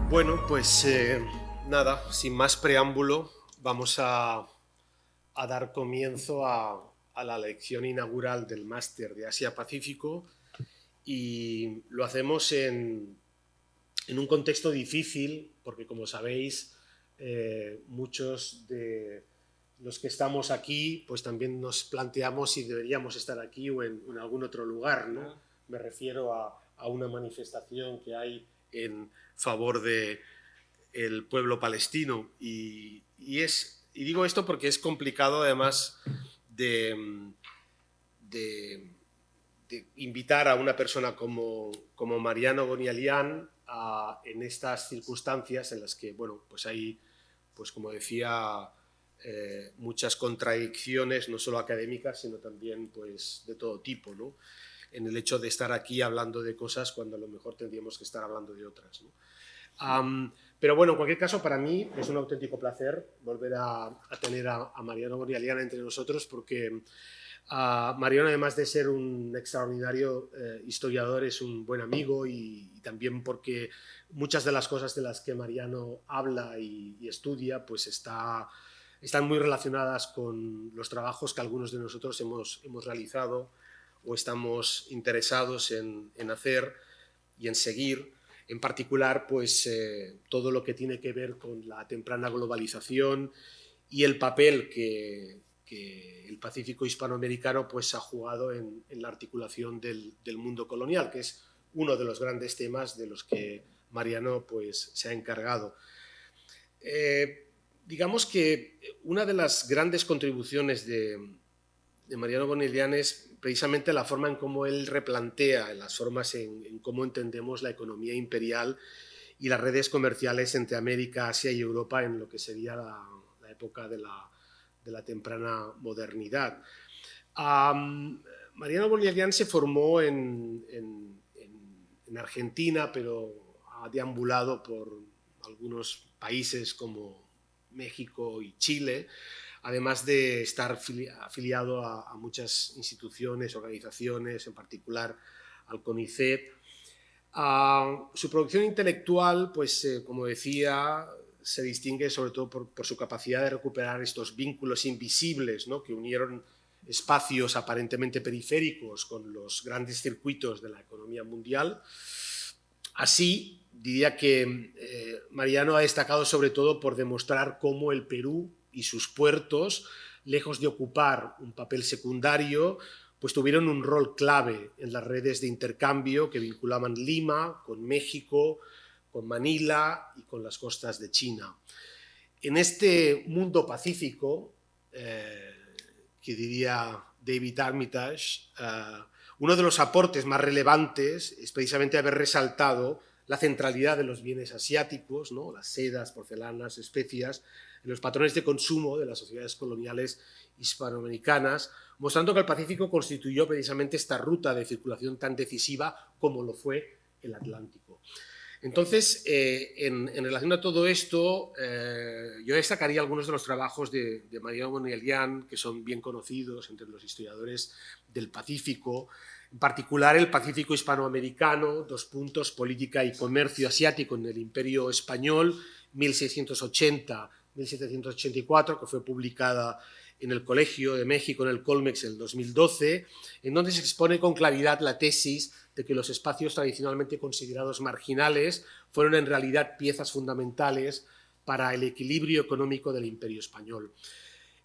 Bueno, pues nada, sin más preámbulo, vamos a dar comienzo a la lección inaugural del Máster de Asia-Pacífico, y lo hacemos en un contexto difícil, porque como sabéis, muchos de los que estamos aquí, pues también nos planteamos si deberíamos estar aquí o en algún otro lugar, ¿no? Me refiero a una manifestación que hay en favor del pueblo palestino, y digo esto porque es complicado además de invitar a una persona como Mariano Gonialian en estas circunstancias en las que, bueno, pues hay, pues como decía, muchas contradicciones, no solo académicas, sino también pues de todo tipo, ¿no? En el hecho de estar aquí hablando de cosas cuando a lo mejor tendríamos que estar hablando de otras, ¿no? Pero bueno, en cualquier caso, para mí es un auténtico placer volver a tener a Mariano Gonialian entre nosotros, porque Mariano, además de ser un extraordinario historiador, es un buen amigo, y también porque muchas de las cosas de las que Mariano habla y estudia pues están muy relacionadas con los trabajos que algunos de nosotros hemos realizado o estamos interesados en hacer y en seguir. En particular, pues todo lo que tiene que ver con la temprana globalización y el papel que el Pacífico hispanoamericano pues ha jugado en la articulación del mundo colonial, que es uno de los grandes temas de los que Mariano pues se ha encargado. Digamos que una de las grandes contribuciones de Mariano Gonialian es precisamente la forma en cómo él replantea las formas en cómo entendemos la economía imperial y las redes comerciales entre América, Asia y Europa en lo que sería la época de la temprana modernidad. Mariano Gonialian se formó en Argentina, pero ha deambulado por algunos países como México y Chile, además de estar afiliado a muchas instituciones, organizaciones, en particular al CONICET. Su producción intelectual, pues como decía, se distingue sobre todo por su capacidad de recuperar estos vínculos invisibles, ¿no?, que unieron espacios aparentemente periféricos con los grandes circuitos de la economía mundial. Así, diría que Mariano ha destacado sobre todo por demostrar cómo el Perú y sus puertos, lejos de ocupar un papel secundario, pues tuvieron un rol clave en las redes de intercambio que vinculaban Lima con México, con Manila y con las costas de China. En este mundo pacífico, que diría David Armitage, uno de los aportes más relevantes es precisamente haber resaltado la centralidad de los bienes asiáticos, ¿no?, las sedas, porcelanas, especias, en los patrones de consumo de las sociedades coloniales hispanoamericanas, mostrando que el Pacífico constituyó precisamente esta ruta de circulación tan decisiva como lo fue el Atlántico. Entonces, en relación a todo esto, yo destacaría algunos de los trabajos de Mariano Gonialian, que son bien conocidos entre los historiadores del Pacífico, en particular el Pacífico hispanoamericano, política y comercio asiático en el Imperio Español, 1680-1784, que fue publicada en el Colegio de México, en el Colmex, en el 2012, en donde se expone con claridad la tesis de que los espacios tradicionalmente considerados marginales fueron en realidad piezas fundamentales para el equilibrio económico del Imperio Español.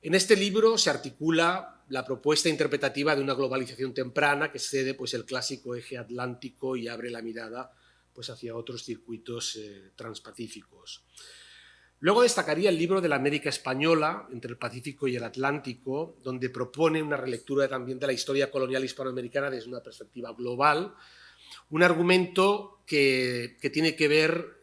En este libro se articula la propuesta interpretativa de una globalización temprana que cede pues, el clásico eje atlántico y abre la mirada pues, hacia otros circuitos transpacíficos. Luego destacaría el libro de la América Española, entre el Pacífico y el Atlántico, donde propone una relectura también de la historia colonial hispanoamericana desde una perspectiva global, un argumento que tiene que ver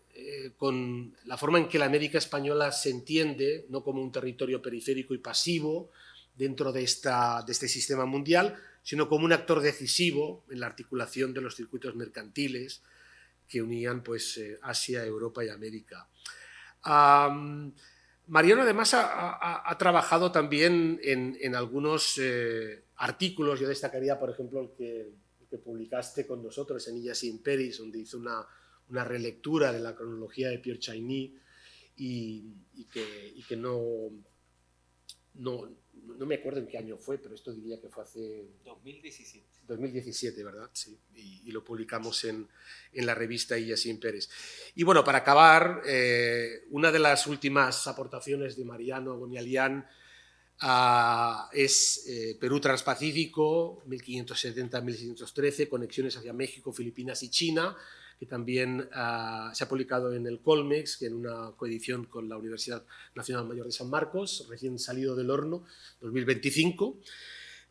con la forma en que la América Española se entiende, no como un territorio periférico y pasivo, dentro de este sistema mundial, sino como un actor decisivo en la articulación de los circuitos mercantiles que unían pues, Asia, Europa y América. Mariano además ha trabajado también en algunos artículos. Yo destacaría, por ejemplo, el que publicaste con nosotros en Illas Imperis, donde hizo una relectura de la cronología de Pierre Chaigny y que no me acuerdo en qué año fue, pero esto diría que fue hace... 2017. 2017, ¿verdad? Sí, y lo publicamos en la revista Illas Imperis. Y bueno, para acabar, una de las últimas aportaciones de Mariano Gonialian es Perú Transpacífico, 1570-1613, conexiones hacia México, Filipinas y China, que también se ha publicado en el Colmex, que en una coedición con la Universidad Nacional Mayor de San Marcos, recién salido del horno, 2025.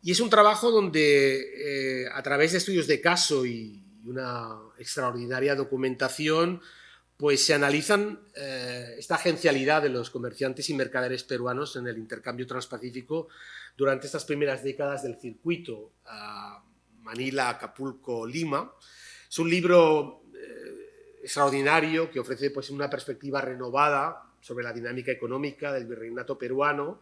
Y es un trabajo donde, a través de estudios de caso y una extraordinaria documentación, pues se analizan esta agencialidad de los comerciantes y mercaderes peruanos en el intercambio transpacífico durante estas primeras décadas del circuito Manila, Acapulco, Lima. Es un libro extraordinario que ofrece pues, una perspectiva renovada sobre la dinámica económica del virreinato peruano,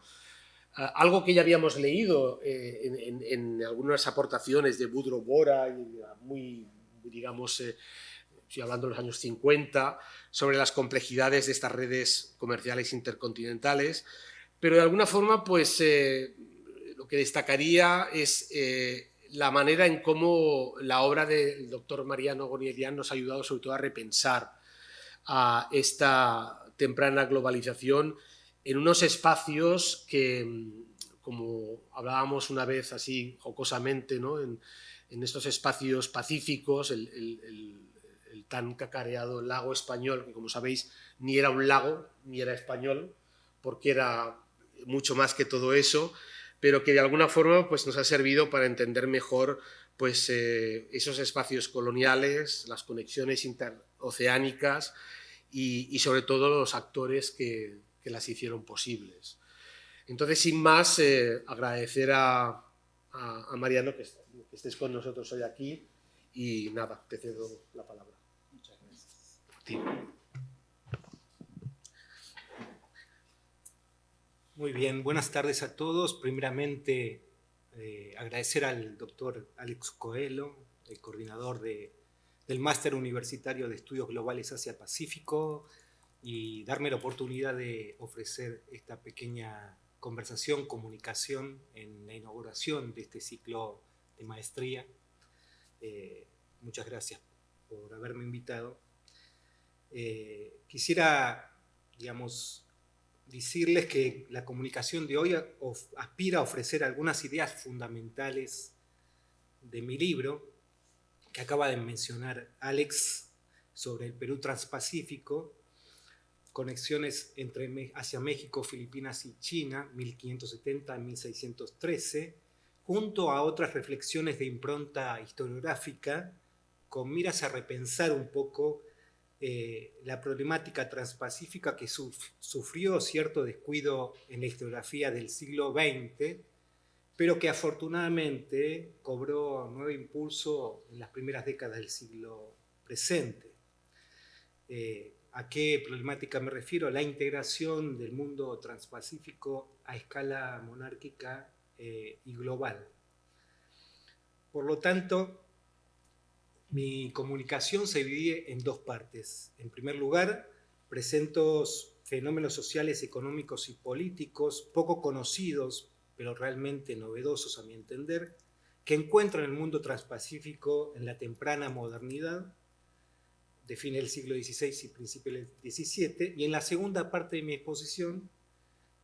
algo que ya habíamos leído en algunas aportaciones de Boudreaux Bora, muy, digamos, estoy hablando de los años 50, sobre las complejidades de estas redes comerciales intercontinentales, pero de alguna forma, pues, lo que destacaría es la manera en cómo la obra del doctor Mariano Gonialian nos ha ayudado sobre todo a repensar a esta temprana globalización en unos espacios que, como hablábamos una vez así jocosamente, ¿no? en estos espacios pacíficos, el tan cacareado lago español, que como sabéis ni era un lago ni era español, porque era mucho más que todo eso, pero que de alguna forma pues, nos ha servido para entender mejor pues, esos espacios coloniales, las conexiones interoceánicas y sobre todo los actores que las hicieron posibles. Entonces, sin más, agradecer a Mariano que estés con nosotros hoy aquí y nada, te cedo la palabra. Muchas gracias. Sí. Muy bien, buenas tardes a todos. Primeramente, agradecer al doctor Alex Coelho, el coordinador del Máster Universitario de Estudios Globales Asia-Pacífico, y darme la oportunidad de ofrecer esta pequeña conversación, comunicación en la inauguración de este ciclo de maestría. Muchas gracias por haberme invitado. Quisiera, digamos, decirles que la comunicación de hoy aspira a ofrecer algunas ideas fundamentales de mi libro, que acaba de mencionar Alex, sobre el Perú Transpacífico, conexiones hacia México, Filipinas y China, 1570-1613, junto a otras reflexiones de impronta historiográfica, con miras a repensar un poco la problemática transpacífica que sufrió cierto descuido en la historiografía del siglo XX, pero que afortunadamente cobró nuevo impulso en las primeras décadas del siglo presente. ¿A qué problemática me refiero? La integración del mundo transpacífico a escala monárquica y global. Por lo tanto, mi comunicación se divide en dos partes. En primer lugar, presento fenómenos sociales, económicos y políticos poco conocidos, pero realmente novedosos a mi entender, que encuentran el mundo transpacífico en la temprana modernidad, de fin del siglo XVI y principio del XVII, y en la segunda parte de mi exposición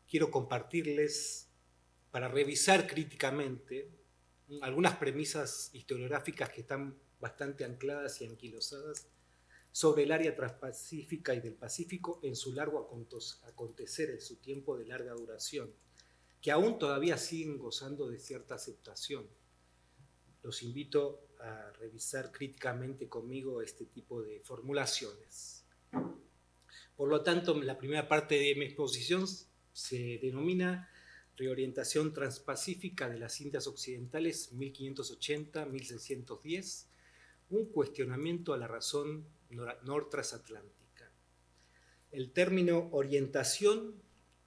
quiero compartirles, para revisar críticamente, algunas premisas historiográficas que están bastante ancladas y anquilosadas sobre el área transpacífica y del Pacífico en su largo acontecer, en su tiempo de larga duración, que aún todavía siguen gozando de cierta aceptación. Los invito a revisar críticamente conmigo este tipo de formulaciones. Por lo tanto, la primera parte de mi exposición se denomina Reorientación transpacífica de las Indias Occidentales, 1580-1610, un cuestionamiento a la razón nortransatlántica. El término orientación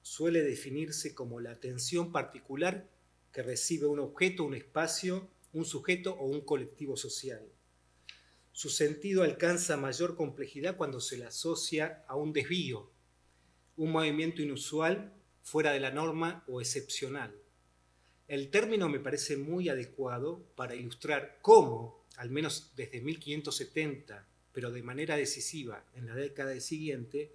suele definirse como la atención particular que recibe un objeto, un espacio, un sujeto o un colectivo social. Su sentido alcanza mayor complejidad cuando se le asocia a un desvío, un movimiento inusual, fuera de la norma o excepcional. El término me parece muy adecuado para ilustrar cómo, al menos desde 1570, pero de manera decisiva en la década siguiente,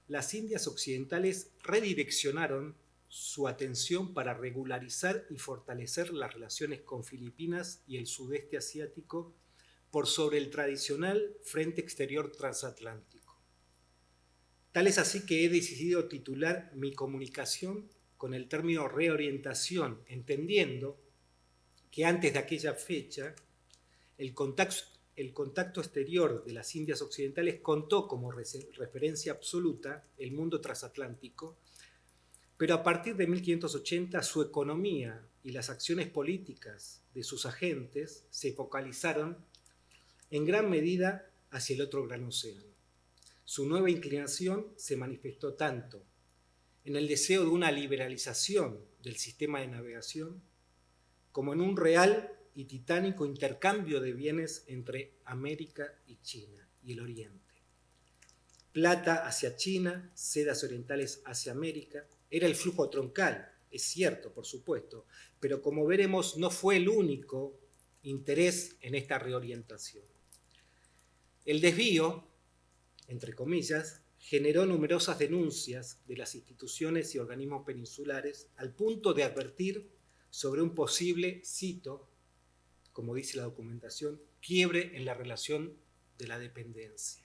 las Indias Occidentales redireccionaron su atención para regularizar y fortalecer las relaciones con Filipinas y el sudeste asiático por sobre el tradicional frente exterior transatlántico. Tal es así que he decidido titular mi comunicación con el término reorientación, entendiendo que antes de aquella fecha el contacto exterior de las Indias Occidentales contó como referencia absoluta el mundo transatlántico, pero a partir de 1580 su economía y las acciones políticas de sus agentes se focalizaron en gran medida hacia el otro gran océano. Su nueva inclinación se manifestó tanto en el deseo de una liberalización del sistema de navegación como en un real y titánico intercambio de bienes entre América y China y el Oriente. Plata hacia China, sedas orientales hacia América, era el flujo troncal, es cierto, por supuesto, pero como veremos no fue el único interés en esta reorientación. El desvío, entre comillas, generó numerosas denuncias de las instituciones y organismos peninsulares al punto de advertir sobre un posible, cito, como dice la documentación, quiebre en la relación de la dependencia.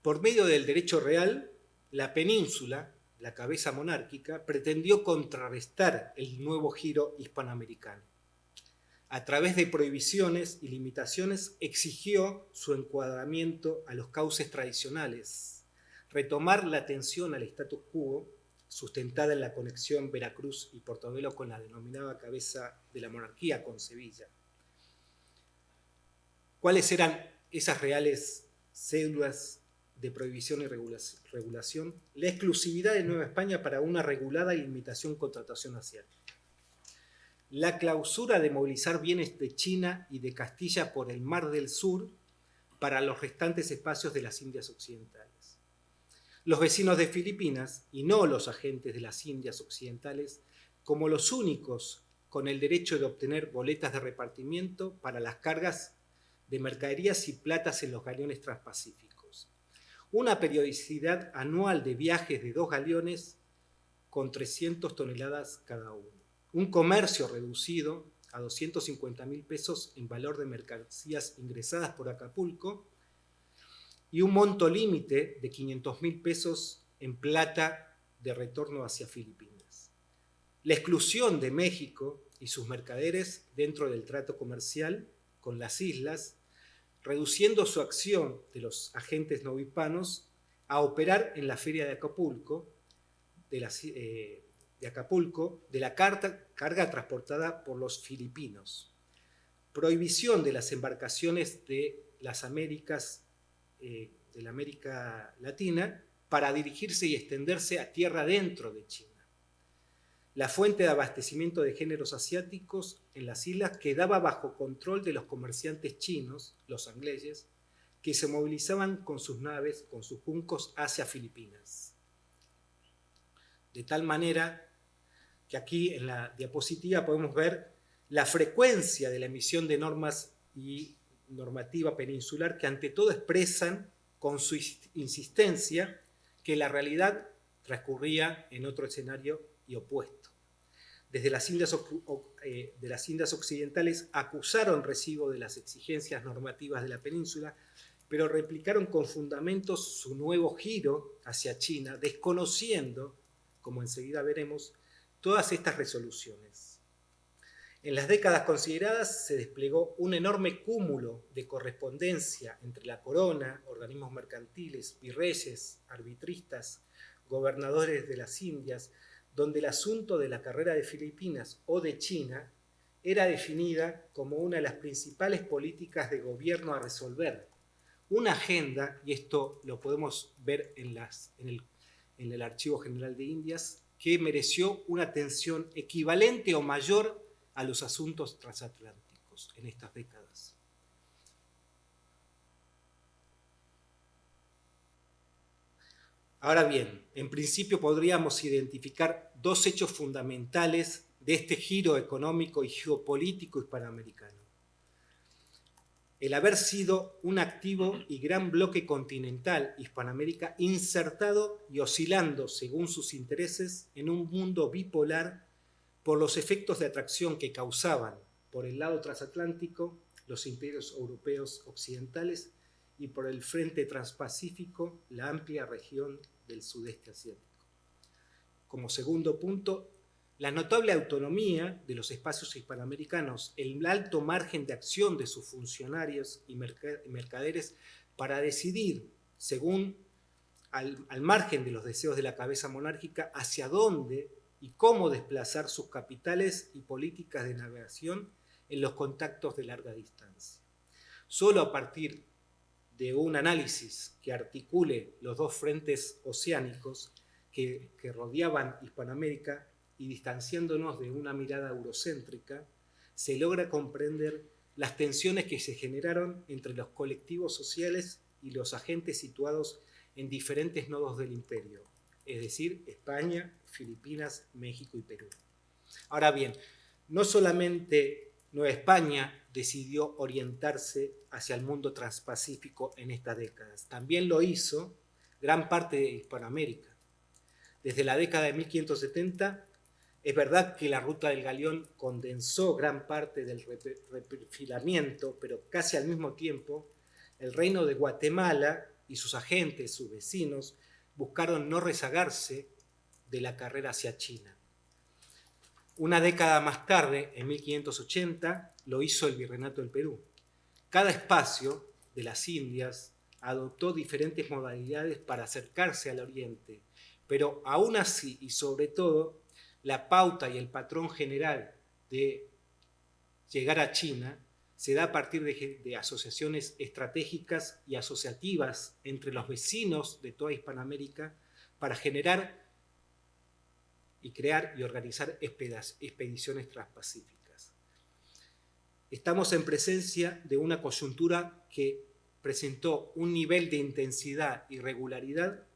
Por medio del derecho real, la península, la cabeza monárquica, pretendió contrarrestar el nuevo giro hispanoamericano. A través de prohibiciones y limitaciones exigió su encuadramiento a los cauces tradicionales, retomar la atención al status quo, sustentada en la conexión Veracruz y Portobelo con la denominada cabeza de la monarquía, con Sevilla. ¿Cuáles eran esas reales cédulas de prohibición y regulación? La exclusividad de Nueva España para una regulada y limitación contratación asiática. La clausura de movilizar bienes de China y de Castilla por el Mar del Sur para los restantes espacios de las Indias Occidentales. Los vecinos de Filipinas, y no los agentes de las Indias Occidentales, como los únicos con el derecho de obtener boletas de repartimiento para las cargas de mercaderías y platas en los galeones transpacíficos. Una periodicidad anual de viajes de 2 galeones con 300 toneladas cada uno. Un comercio reducido a 250.000 pesos en valor de mercancías ingresadas por Acapulco y un monto límite de 500.000 pesos en plata de retorno hacia Filipinas. La exclusión de México y sus mercaderes dentro del trato comercial con las islas, reduciendo su acción de los agentes novohispanos a operar en la feria de Acapulco, de la carga transportada por los filipinos. Prohibición de las embarcaciones de las Américas, de la América Latina, para dirigirse y extenderse a tierra dentro de China. La fuente de abastecimiento de géneros asiáticos en las islas quedaba bajo control de los comerciantes chinos, los angleses, que se movilizaban con sus naves, con sus juncos hacia Filipinas. De tal manera que aquí en la diapositiva podemos ver la frecuencia de la emisión de normas y normativa peninsular que ante todo expresan con su insistencia que la realidad transcurría en otro escenario y opuesto. Desde las Indias Occidentales acusaron recibo de las exigencias normativas de la península, pero replicaron con fundamentos su nuevo giro hacia China, desconociendo, como enseguida veremos, todas estas resoluciones. En las décadas consideradas se desplegó un enorme cúmulo de correspondencia entre la corona, organismos mercantiles, virreyes, arbitristas, gobernadores de las Indias, donde el asunto de la carrera de Filipinas o de China era definida como una de las principales políticas de gobierno a resolver. Una agenda, y esto lo podemos ver en el Archivo General de Indias, que mereció una atención equivalente o mayor a los asuntos transatlánticos en estas décadas. Ahora bien, en principio podríamos identificar dos hechos fundamentales de este giro económico y geopolítico hispanoamericano. El haber sido un activo y gran bloque continental, Hispanoamérica, insertado y oscilando según sus intereses en un mundo bipolar por los efectos de atracción que causaban por el lado transatlántico los imperios europeos occidentales y por el frente transpacífico la amplia región del sudeste asiático. Como segundo punto, la notable autonomía de los espacios hispanoamericanos, el alto margen de acción de sus funcionarios y mercaderes para decidir, según al margen de los deseos de la cabeza monárquica, hacia dónde y cómo desplazar sus capitales y políticas de navegación en los contactos de larga distancia. Solo a partir de un análisis que articule los dos frentes oceánicos que rodeaban Hispanoamérica y distanciándonos de una mirada eurocéntrica, se logra comprender las tensiones que se generaron entre los colectivos sociales y los agentes situados en diferentes nodos del imperio, es decir, España, Filipinas, México y Perú. Ahora bien, no solamente Nueva España decidió orientarse hacia el mundo transpacífico en estas décadas, también lo hizo gran parte de Hispanoamérica. Desde la década de 1570, es verdad que la ruta del galeón condensó gran parte del reperfilamiento, pero casi al mismo tiempo, el reino de Guatemala y sus agentes, sus vecinos, buscaron no rezagarse de la carrera hacia China. Una década más tarde, en 1580, lo hizo el Virreinato del Perú. Cada espacio de las Indias adoptó diferentes modalidades para acercarse al Oriente, pero aún así y sobre todo, la pauta y el patrón general de llegar a China se da a partir de asociaciones estratégicas y asociativas entre los vecinos de toda Hispanoamérica para generar y crear y organizar expediciones transpacíficas. Estamos en presencia de una coyuntura que presentó un nivel de intensidad y regularidad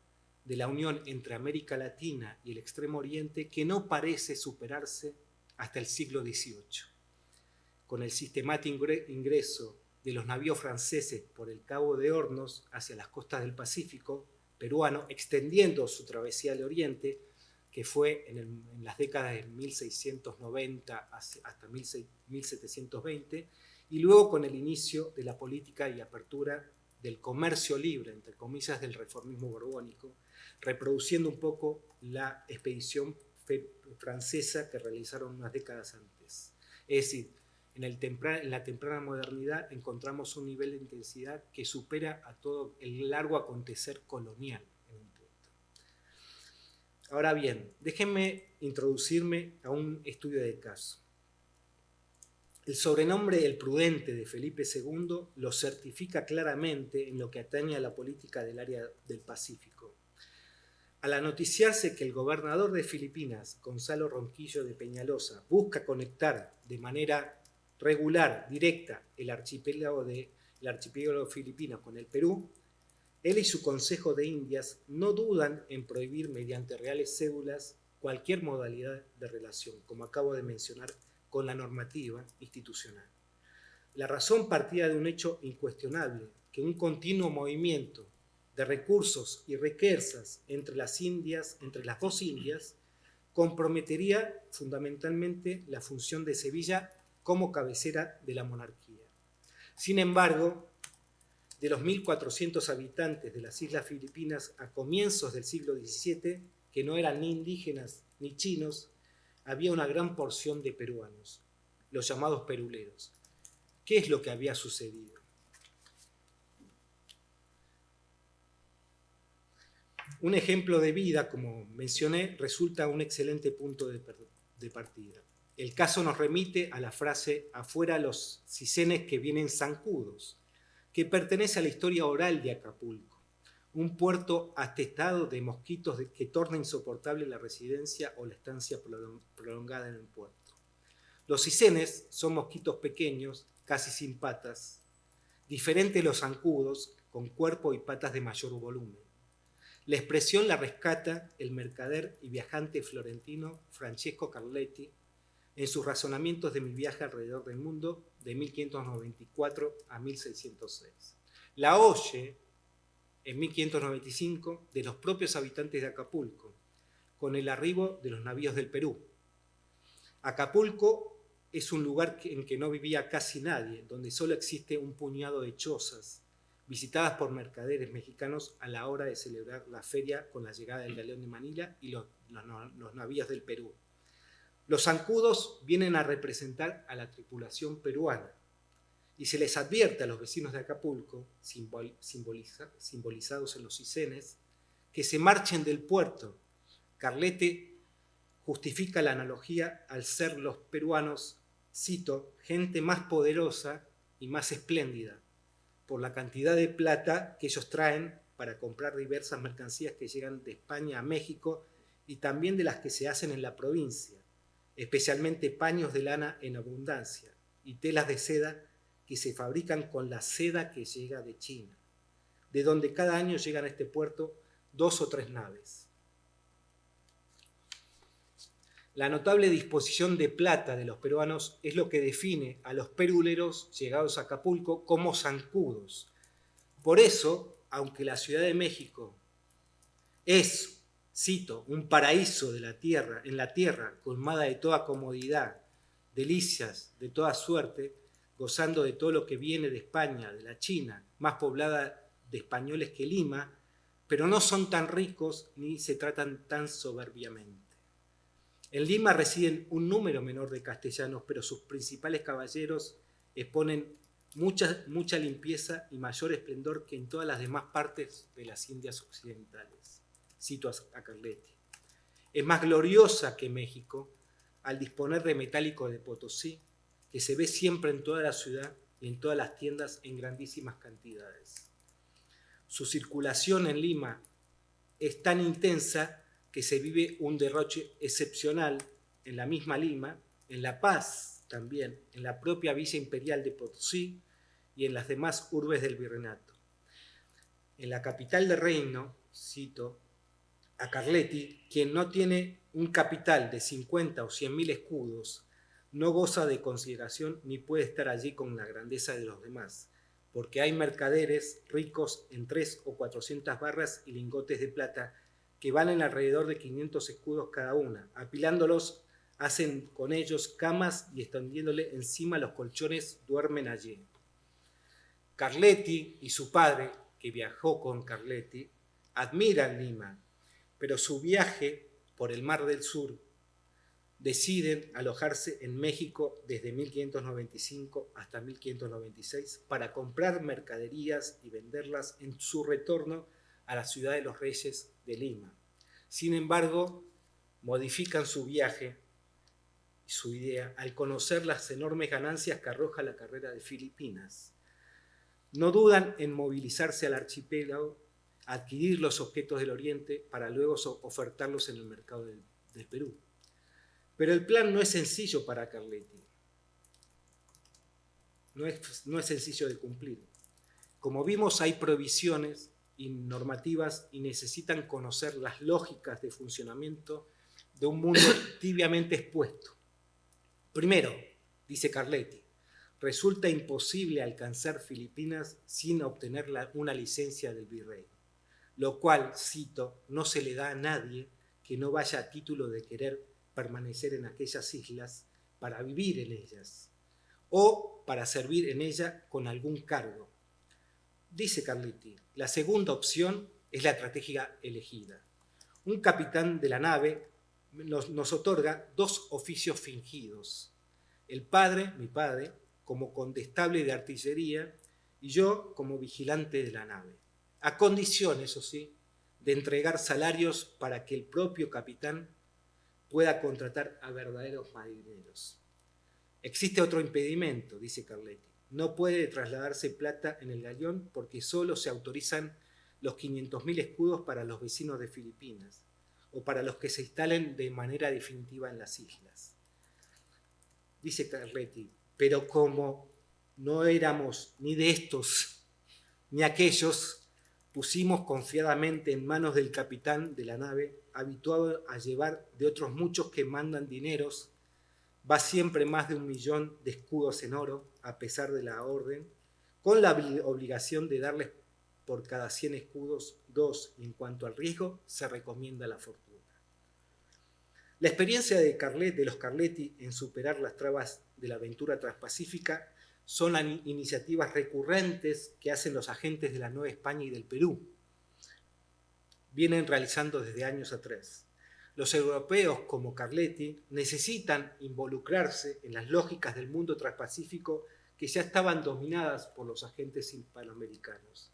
de la unión entre América Latina y el Extremo Oriente que no parece superarse hasta el siglo XVIII. Con el sistemático ingreso de los navíos franceses por el Cabo de Hornos hacia las costas del Pacífico peruano, extendiendo su travesía al Oriente, que fue en las décadas de 1690 hasta 1720, y luego con el inicio de la política y apertura del comercio libre, entre comillas, del reformismo borbónico, reproduciendo un poco la expedición francesa que realizaron unas décadas antes. Es decir, en la temprana modernidad encontramos un nivel de intensidad que supera a todo el largo acontecer colonial en un punto. Ahora bien, déjenme introducirme a un estudio de caso. El sobrenombre El Prudente de Felipe II lo certifica claramente en lo que atañe a la política del área del Pacífico. Al anoticiarse que el gobernador de Filipinas, Gonzalo Ronquillo de Peñalosa, busca conectar de manera regular, directa, el archipiélago filipino con el Perú, él y su Consejo de Indias no dudan en prohibir mediante reales cédulas cualquier modalidad de relación, como acabo de mencionar, con la normativa institucional. La razón partía de un hecho incuestionable, que un continuo movimiento de recursos y riquezas entre las dos Indias, comprometería fundamentalmente la función de Sevilla como cabecera de la monarquía. Sin embargo, de los 1.400 habitantes de las Islas Filipinas a comienzos del siglo XVII, que no eran ni indígenas ni chinos, había una gran porción de peruanos, los llamados peruleros. ¿Qué es lo que había sucedido? Un ejemplo de vida, como mencioné, resulta un excelente punto de partida. El caso nos remite a la frase «afuera los cisenes que vienen zancudos», que pertenece a la historia oral de Acapulco, un puerto atestado de mosquitos que torna insoportable la residencia o la estancia prolongada en el puerto. Los cisenes son mosquitos pequeños, casi sin patas, diferentes de los zancudos, con cuerpo y patas de mayor volumen. La expresión la rescata el mercader y viajante florentino Francesco Carletti en sus razonamientos de mi viaje alrededor del mundo de 1594 a 1606. La oye en 1595 de los propios habitantes de Acapulco, con el arribo de los navíos del Perú. Acapulco es un lugar en que no vivía casi nadie, donde solo existe un puñado de chozas, visitadas por mercaderes mexicanos a la hora de celebrar la feria con la llegada del galeón de Manila y los navíos del Perú. Los zancudos vienen a representar a la tripulación peruana y se les advierte a los vecinos de Acapulco, simbolizados en los cisenes, que se marchen del puerto. Carletti justifica la analogía al ser los peruanos, cito, gente más poderosa y más espléndida, por la cantidad de plata que ellos traen para comprar diversas mercancías que llegan de España a México y también de las que se hacen en la provincia, especialmente paños de lana en abundancia y telas de seda que se fabrican con la seda que llega de China, de donde cada año llegan a este puerto 2 o 3 naves. La notable disposición de plata de los peruanos es lo que define a los peruleros llegados a Acapulco como zancudos. Por eso, aunque la Ciudad de México es, cito, un paraíso de la tierra, en la tierra, colmada de toda comodidad, delicias de toda suerte, gozando de todo lo que viene de España, de la China, más poblada de españoles que Lima, pero no son tan ricos ni se tratan tan soberbiamente. En Lima residen un número menor de castellanos, pero sus principales caballeros exponen mucha limpieza y mayor esplendor que en todas las demás partes de las Indias occidentales. Cito a Carletti. Es más gloriosa que México al disponer de metálico de Potosí, que se ve siempre en toda la ciudad y en todas las tiendas en grandísimas cantidades. Su circulación en Lima es tan intensa que se vive un derroche excepcional en la misma Lima, en La Paz también, en la propia Villa Imperial de Potosí y en las demás urbes del Virreinato. En la capital del reino, cito a Carletti, quien no tiene un capital de 50 o 100.000 escudos, no goza de consideración ni puede estar allí con la grandeza de los demás, porque hay mercaderes ricos en 3 o 400 barras y lingotes de plata que valen alrededor de 500 escudos cada una. Apilándolos, hacen con ellos camas y extendiéndole encima los colchones, duermen allí. Carletti y su padre, que viajó con Carletti, admiran Lima, pero su viaje por el Mar del Sur deciden alojarse en México desde 1595 hasta 1596 para comprar mercaderías y venderlas en su retorno a la ciudad de los Reyes de Lima. Sin embargo, modifican su viaje y su idea al conocer las enormes ganancias que arroja la carrera de Filipinas. No dudan en movilizarse al archipiélago, adquirir los objetos del Oriente para luego ofertarlos en el mercado del Perú. Pero el plan no es sencillo para Carletti. No es sencillo de cumplir. Como vimos, hay prohibiciones y normativas y necesitan conocer las lógicas de funcionamiento de un mundo tibiamente expuesto. Primero, dice Carletti, resulta imposible alcanzar Filipinas sin obtener una licencia del virrey, lo cual, cito, no se le da a nadie que no vaya a título de querer permanecer en aquellas islas para vivir en ellas o para servir en ella con algún cargo. Dice Carletti, la segunda opción es la estrategia elegida. Un capitán de la nave nos otorga 2 oficios fingidos, El padre, mi padre, como condestable de artillería y yo como vigilante de la nave, a condición, eso sí, de entregar salarios para que el propio capitán pueda contratar a verdaderos marineros. Existe otro impedimento, dice Carletti. No puede trasladarse plata en el galeón porque solo se autorizan los 500.000 escudos para los vecinos de Filipinas o para los que se instalen de manera definitiva en las islas. Dice Carletti, pero como no éramos ni de estos ni aquellos, pusimos confiadamente en manos del capitán de la nave, habituado a llevar de otros muchos que mandan dineros, va siempre más de 1.000.000 de escudos en oro, a pesar de la orden, con la obligación de darles por cada 100 escudos 2, y en cuanto al riesgo, se recomienda la fortuna. La experiencia de los Carletti en superar las trabas de la aventura transpacífica son las iniciativas recurrentes que hacen los agentes de la Nueva España y del Perú. Vienen realizando desde años atrás. Los europeos, como Carletti, necesitan involucrarse en las lógicas del mundo transpacífico que ya estaban dominadas por los agentes hispanoamericanos.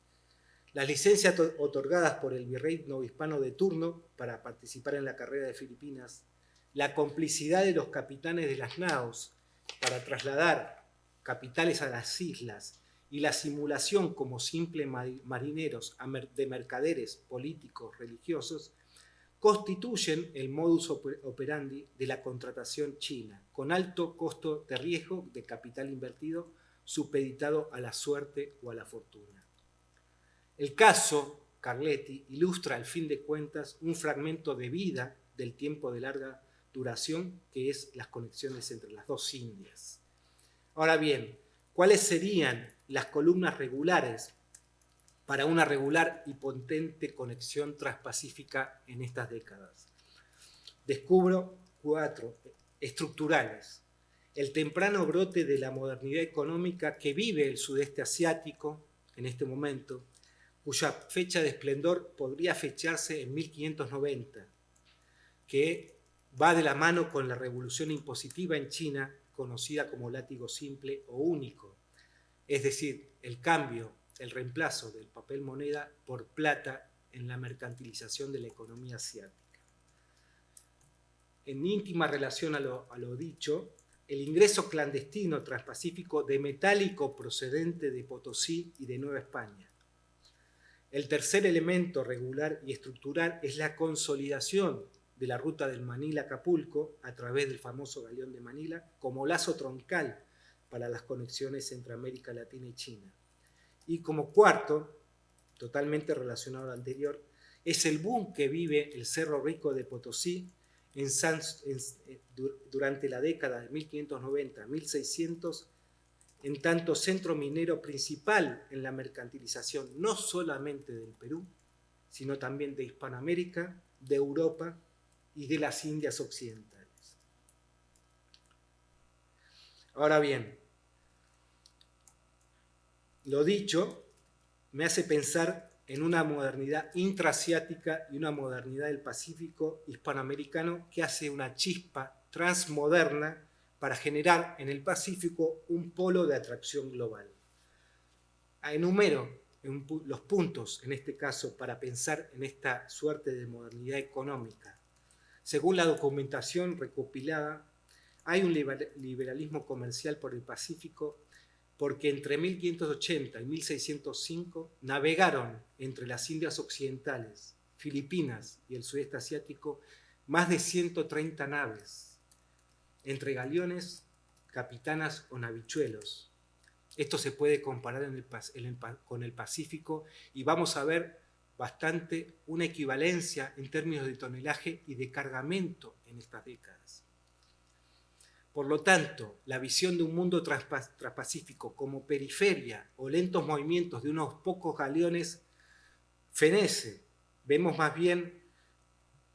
Las licencias otorgadas por el virreino hispano de turno para participar en la carrera de Filipinas, la complicidad de los capitanes de las naos para trasladar capitales a las islas y la simulación como simples marineros de mercaderes políticos religiosos constituyen el modus operandi de la contratación china, con alto costo de riesgo de capital invertido supeditado a la suerte o a la fortuna. El caso Carletti ilustra, al fin de cuentas, un fragmento de vida del tiempo de larga duración que es las conexiones entre las dos Indias. Ahora bien, ¿cuáles serían las columnas regulares para una regular y potente conexión transpacífica en estas décadas? Descubro 4 estructurales. El temprano brote de la modernidad económica que vive el sudeste asiático en este momento, cuya fecha de esplendor podría fecharse en 1590, que va de la mano con la revolución impositiva en China, conocida como látigo simple o único, es decir, el cambio, el reemplazo del papel moneda por plata en la mercantilización de la economía asiática. En íntima relación a lo dicho, el ingreso clandestino transpacífico de metálico procedente de Potosí y de Nueva España. El tercer elemento regular y estructural es la consolidación de la ruta del Manila-Acapulco a través del famoso galeón de Manila como lazo troncal para las conexiones entre América Latina y China. Y como cuarto, totalmente relacionado al anterior, es el boom que vive el Cerro Rico de Potosí durante la década de 1590-1600, en tanto centro minero principal en la mercantilización no solamente del Perú, sino también de Hispanoamérica, de Europa y de las Indias occidentales. Ahora bien, lo dicho me hace pensar en una modernidad intraasiática y una modernidad del Pacífico hispanoamericano que hace una chispa transmoderna para generar en el Pacífico un polo de atracción global. Enumero los puntos, en este caso, para pensar en esta suerte de modernidad económica. Según la documentación recopilada, hay un liberalismo comercial por el Pacífico porque entre 1580 y 1605 navegaron entre las Indias Occidentales, Filipinas y el sudeste asiático más de 130 naves, entre galeones, capitanas o navichuelos. Esto se puede comparar con el Pacífico y vamos a ver bastante una equivalencia en términos de tonelaje y de cargamento en estas décadas. Por lo tanto, la visión de un mundo transpacífico como periferia o lentos movimientos de unos pocos galeones fenece. Vemos más bien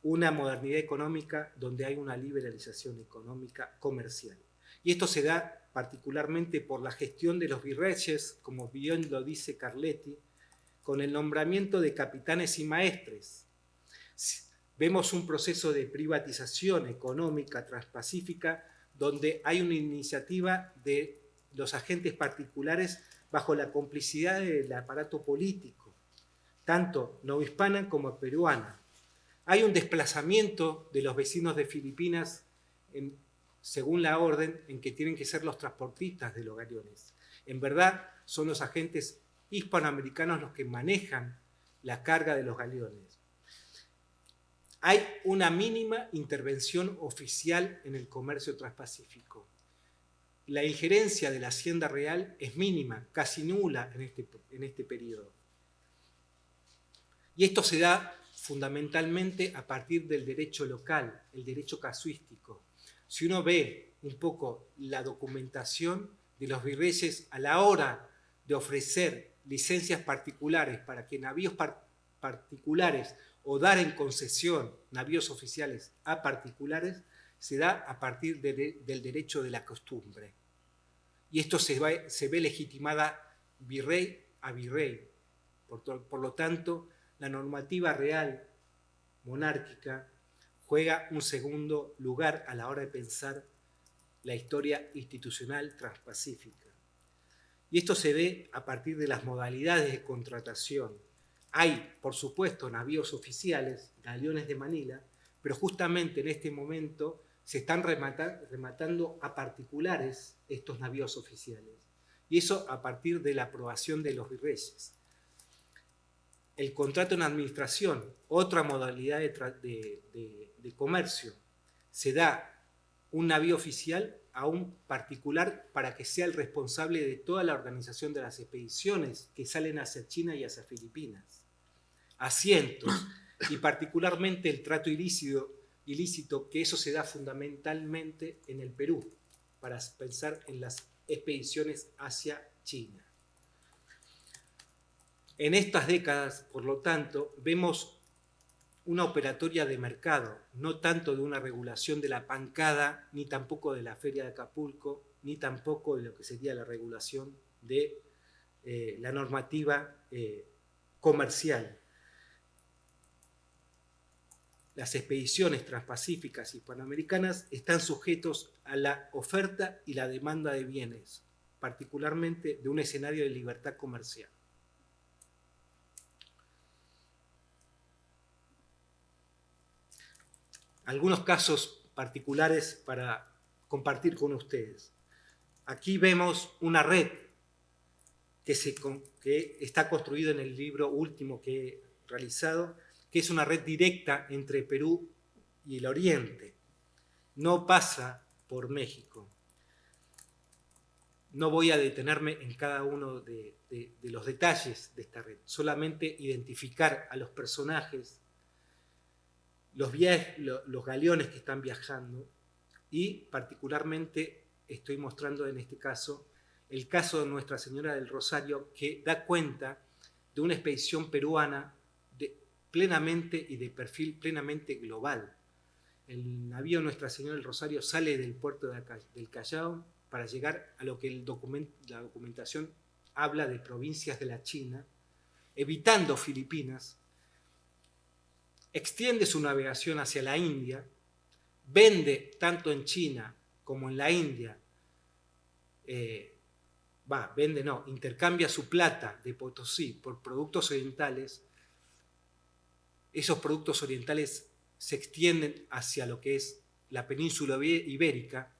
una modernidad económica donde hay una liberalización económica comercial. Y esto se da particularmente por la gestión de los virreyes, como bien lo dice Carletti, con el nombramiento de capitanes y maestres. Vemos un proceso de privatización económica transpacífica donde hay una iniciativa de los agentes particulares bajo la complicidad del aparato político, tanto novohispana como peruana. Hay un desplazamiento de los vecinos de Filipinas según la orden en que tienen que ser los transportistas de los galeones. En verdad, son los agentes hispanoamericanos los que manejan la carga de los galeones. Hay una mínima intervención oficial en el comercio transpacífico. La injerencia de la Hacienda Real es mínima, casi nula en este periodo. Y esto se da fundamentalmente a partir del derecho local, el derecho casuístico. Si uno ve un poco la documentación de los virreyes a la hora de ofrecer licencias particulares para que navíos particulares o dar en concesión navíos oficiales a particulares, se da a partir del derecho de la costumbre. Y esto se ve legitimada virrey a virrey. Por lo tanto, la normativa real monárquica juega un segundo lugar a la hora de pensar la historia institucional transpacífica. Y esto se ve a partir de las modalidades de contratación. Hay, por supuesto, navíos oficiales, galeones de Manila, pero justamente en este momento se están rematando a particulares estos navíos oficiales. Y eso a partir de la aprobación de los virreyes. El contrato en administración, otra modalidad de comercio, se da un navío oficial a un particular para que sea el responsable de toda la organización de las expediciones que salen hacia China y hacia Filipinas. Asientos, y particularmente el trato ilícito, que eso se da fundamentalmente en el Perú, para pensar en las expediciones hacia China. En estas décadas, por lo tanto, vemos una operatoria de mercado, no tanto de una regulación de la pancada, ni tampoco de la Feria de Acapulco, ni tampoco de lo que sería la regulación de la normativa comercial. Las expediciones transpacíficas hispanoamericanas están sujetos a la oferta y la demanda de bienes, particularmente de un escenario de libertad comercial. Algunos casos particulares para compartir con ustedes. Aquí vemos una red que está construida en el libro último que he realizado, que es una red directa entre Perú y el Oriente. No pasa por México. No voy a detenerme en cada uno de los detalles de esta red, solamente identificar a los personajes, los galeones que están viajando, y particularmente estoy mostrando en este caso el caso de Nuestra Señora del Rosario, que da cuenta de una expedición peruana plenamente y de perfil plenamente global. El navío Nuestra Señora del Rosario sale del puerto del Callao para llegar a lo que la documentación habla de provincias de la China, evitando Filipinas, extiende su navegación hacia la India, vende tanto en China como en la India, intercambia su plata de Potosí por productos orientales. Esos productos orientales se extienden hacia lo que es la península ibérica,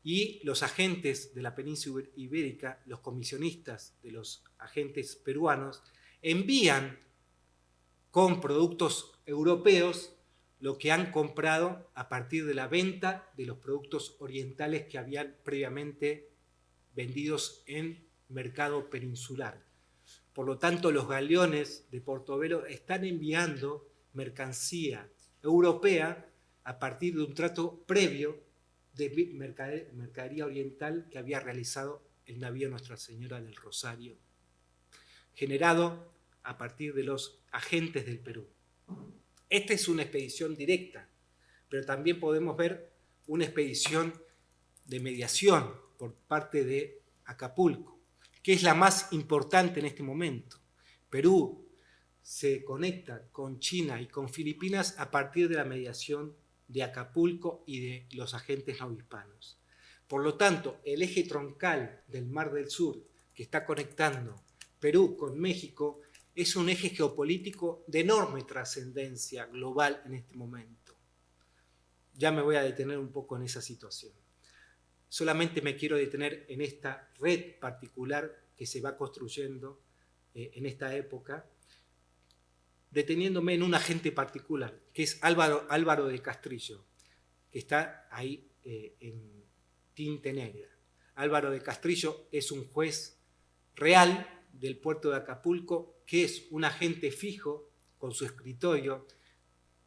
y los agentes de la península ibérica, los comisionistas de los agentes peruanos, envían con productos europeos lo que han comprado a partir de la venta de los productos orientales que habían previamente vendidos en mercado peninsular. Por lo tanto, los galeones de Portobelo están enviando mercancía europea a partir de un trato previo de mercadería oriental que había realizado el navío Nuestra Señora del Rosario, generado a partir de los agentes del Perú. Esta es una expedición directa, pero también podemos ver una expedición de mediación por parte de Acapulco, que es la más importante en este momento. Perú se conecta con China y con Filipinas a partir de la mediación de Acapulco y de los agentes novohispanos. Por lo tanto, el eje troncal del Mar del Sur que está conectando Perú con México es un eje geopolítico de enorme trascendencia global en este momento. Ya me voy a detener un poco en esa situación. Solamente me quiero detener en esta red particular que se va construyendo en esta época, deteniéndome en un agente particular, que es Álvaro de Castrillo, que está ahí en tinte negra. Álvaro de Castrillo es un juez real del puerto de Acapulco, que es un agente fijo con su escritorio,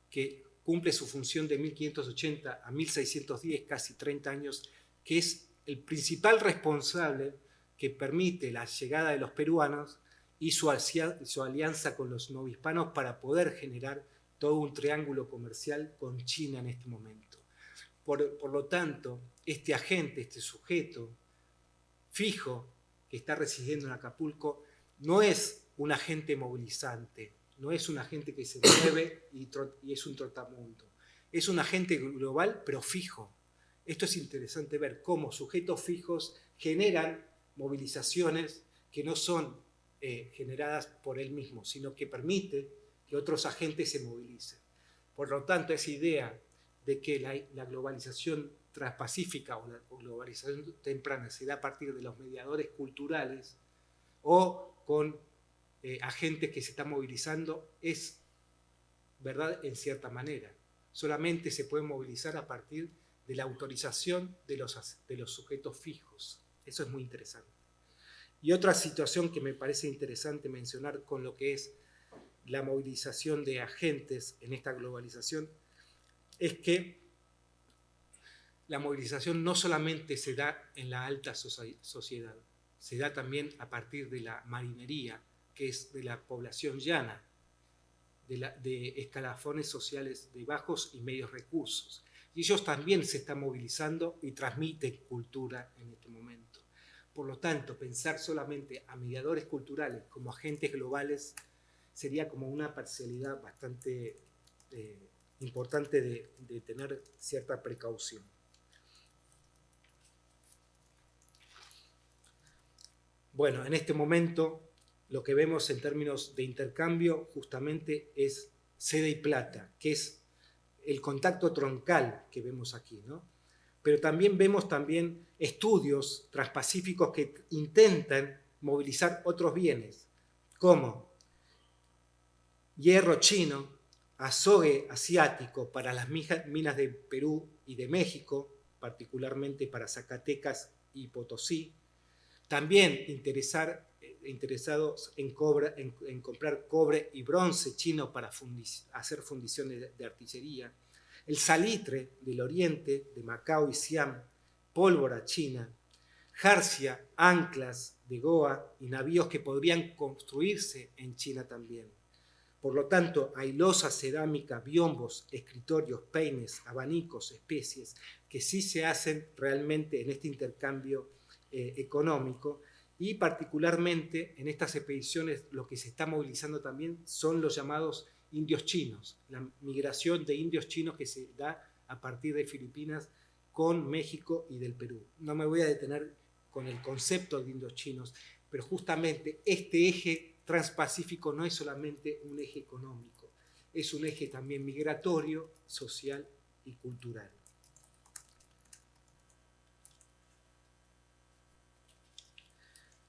que cumple su función de 1580 a 1610, casi 30 años, que es el principal responsable que permite la llegada de los peruanos y su alianza con los novohispanos para poder generar todo un triángulo comercial con China en este momento. Por lo tanto, este agente, este sujeto fijo que está residiendo en Acapulco, no es un agente movilizante, no es un agente que se mueve y es un trotamundo. Es un agente global, pero fijo. Esto es interesante ver cómo sujetos fijos generan movilizaciones que no son generadas por él mismo, sino que permite que otros agentes se movilicen. Por lo tanto, esa idea de que la globalización transpacífica o la globalización temprana se da a partir de los mediadores culturales o con agentes que se están movilizando es verdad en cierta manera. Solamente se puede movilizar a partir de la autorización de los sujetos fijos. Eso es muy interesante. Y otra situación que me parece interesante mencionar con lo que es la movilización de agentes en esta globalización es que la movilización no solamente se da en la alta sociedad, se da también a partir de la marinería, que es de la población llana, de escalafones sociales de bajos y medios recursos. Y ellos también se están movilizando y transmiten cultura en este momento. Por lo tanto, pensar solamente a mediadores culturales como agentes globales sería como una parcialidad bastante importante de tener cierta precaución. Bueno, en este momento lo que vemos en términos de intercambio justamente es seda y plata, que es el contacto troncal que vemos aquí, ¿no? Pero también vemos estudios transpacíficos que intentan movilizar otros bienes, como hierro chino, azogue asiático para las minas de Perú y de México, particularmente para Zacatecas y Potosí. También interesados en comprar cobre y bronce chino para hacer fundiciones de artillería. El salitre del oriente, de Macao y Siam, pólvora china, jarcia, anclas de Goa y navíos que podrían construirse en China también. Por lo tanto, hay losas, cerámica, biombos, escritorios, peines, abanicos, especies, que sí se hacen realmente en este intercambio económico, y particularmente en estas expediciones lo que se está movilizando también son los llamados indios chinos, la migración de indios chinos que se da a partir de Filipinas con México y del Perú. No me voy a detener con el concepto de indios chinos, pero justamente este eje transpacífico no es solamente un eje económico, es un eje también migratorio, social y cultural.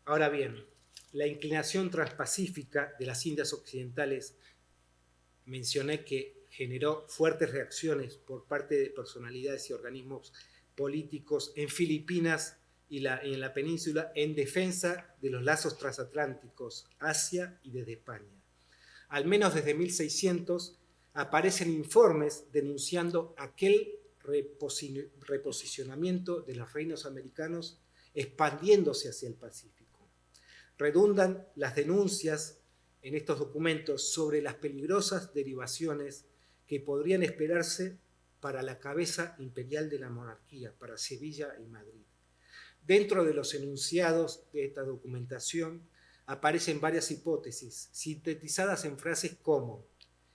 Ahora bien, la inclinación transpacífica de las Indias Occidentales, mencioné que generó fuertes reacciones por parte de personalidades y organismos políticos en Filipinas y en la península en defensa de los lazos transatlánticos, Asia y desde España. Al menos desde 1600 aparecen informes denunciando aquel reposicionamiento de los reinos americanos expandiéndose hacia el Pacífico. Redundan las denuncias en estos documentos sobre las peligrosas derivaciones que podrían esperarse para la cabeza imperial de la monarquía, para Sevilla y Madrid. Dentro de los enunciados de esta documentación aparecen varias hipótesis, sintetizadas en frases como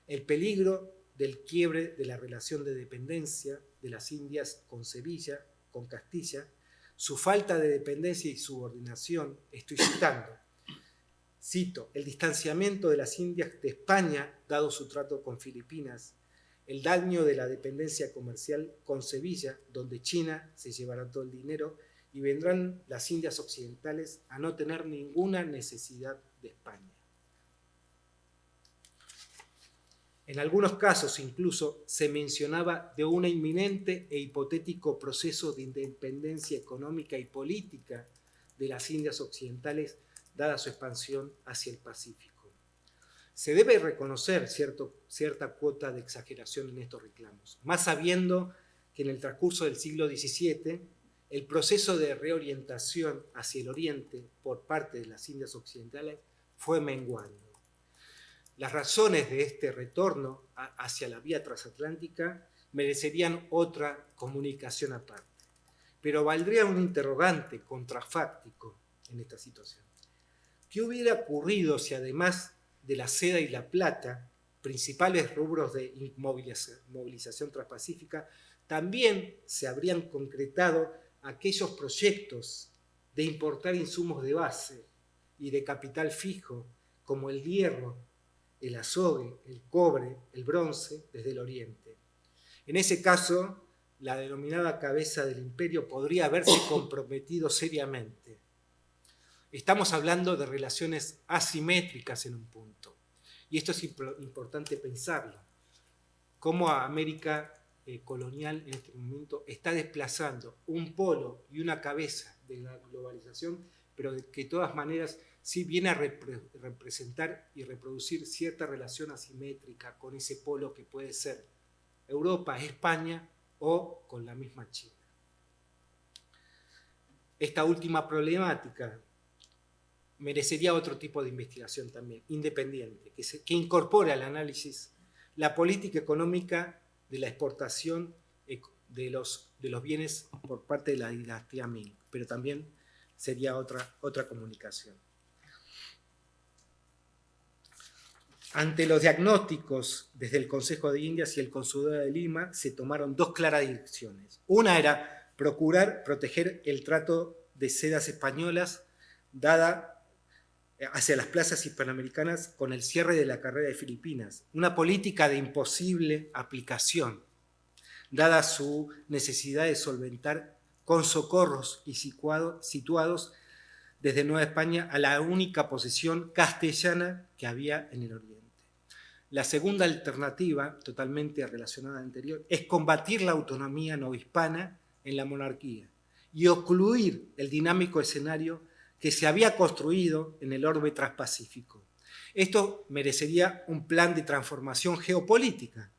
el peligro del quiebre de la relación de dependencia de las Indias con Sevilla, con Castilla, su falta de dependencia y subordinación, estoy cito, el distanciamiento de las Indias de España, dado su trato con Filipinas, el daño de la dependencia comercial con Sevilla, donde China se llevará todo el dinero, y vendrán las Indias occidentales a no tener ninguna necesidad de España. En algunos casos incluso se mencionaba de un inminente e hipotético proceso de independencia económica y política de las Indias occidentales, dada su expansión hacia el Pacífico. Se debe reconocer cierta cuota de exageración en estos reclamos, más sabiendo que en el transcurso del siglo XVII el proceso de reorientación hacia el oriente por parte de las Indias occidentales fue menguando. Las razones de este retorno hacia la vía transatlántica merecerían otra comunicación aparte, pero valdría un interrogante contrafáctico en esta situación. ¿Qué hubiera ocurrido si además de la seda y la plata, principales rubros de movilización transpacífica, también se habrían concretado aquellos proyectos de importar insumos de base y de capital fijo, como el hierro, el azogue, el cobre, el bronce, desde el oriente? En ese caso, la denominada cabeza del imperio podría haberse comprometido seriamente. Estamos hablando de relaciones asimétricas en un punto, y esto es importante pensarlo. Cómo América colonial en este momento está desplazando un polo y una cabeza de la globalización, pero que de todas maneras sí viene a representar y reproducir cierta relación asimétrica con ese polo que puede ser Europa, España o con la misma China. Esta última problemática merecería otro tipo de investigación también, independiente, que incorpore al análisis la política económica de la exportación de los bienes por parte de la dinastía Ming, pero también sería otra comunicación. Ante los diagnósticos desde el Consejo de Indias y el Consulado de Lima se tomaron dos claras direcciones. Una era procurar proteger el trato de sedas españolas dada hacia las plazas hispanoamericanas con el cierre de la carrera de Filipinas, una política de imposible aplicación, dada su necesidad de solventar con socorros y situados desde Nueva España a la única posesión castellana que había en el Oriente. La segunda alternativa, totalmente relacionada a la anterior, es combatir la autonomía novohispana en la monarquía y ocluir el dinámico escenario que se había construido en el orbe transpacífico. Esto merecería un plan de transformación geopolítica,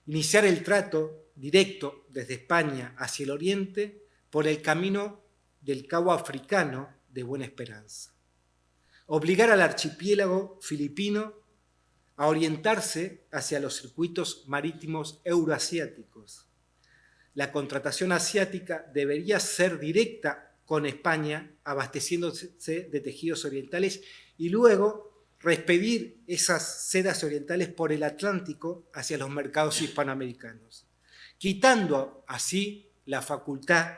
iniciar el trato directo desde España hacia el oriente por el camino del Cabo Africano de Buena Esperanza, obligar al archipiélago filipino a orientarse hacia los circuitos marítimos euroasiáticos. La contratación asiática debería ser directa con España, abasteciéndose de tejidos orientales y luego reexpedir esas sedas orientales por el Atlántico hacia los mercados hispanoamericanos, quitando así la facultad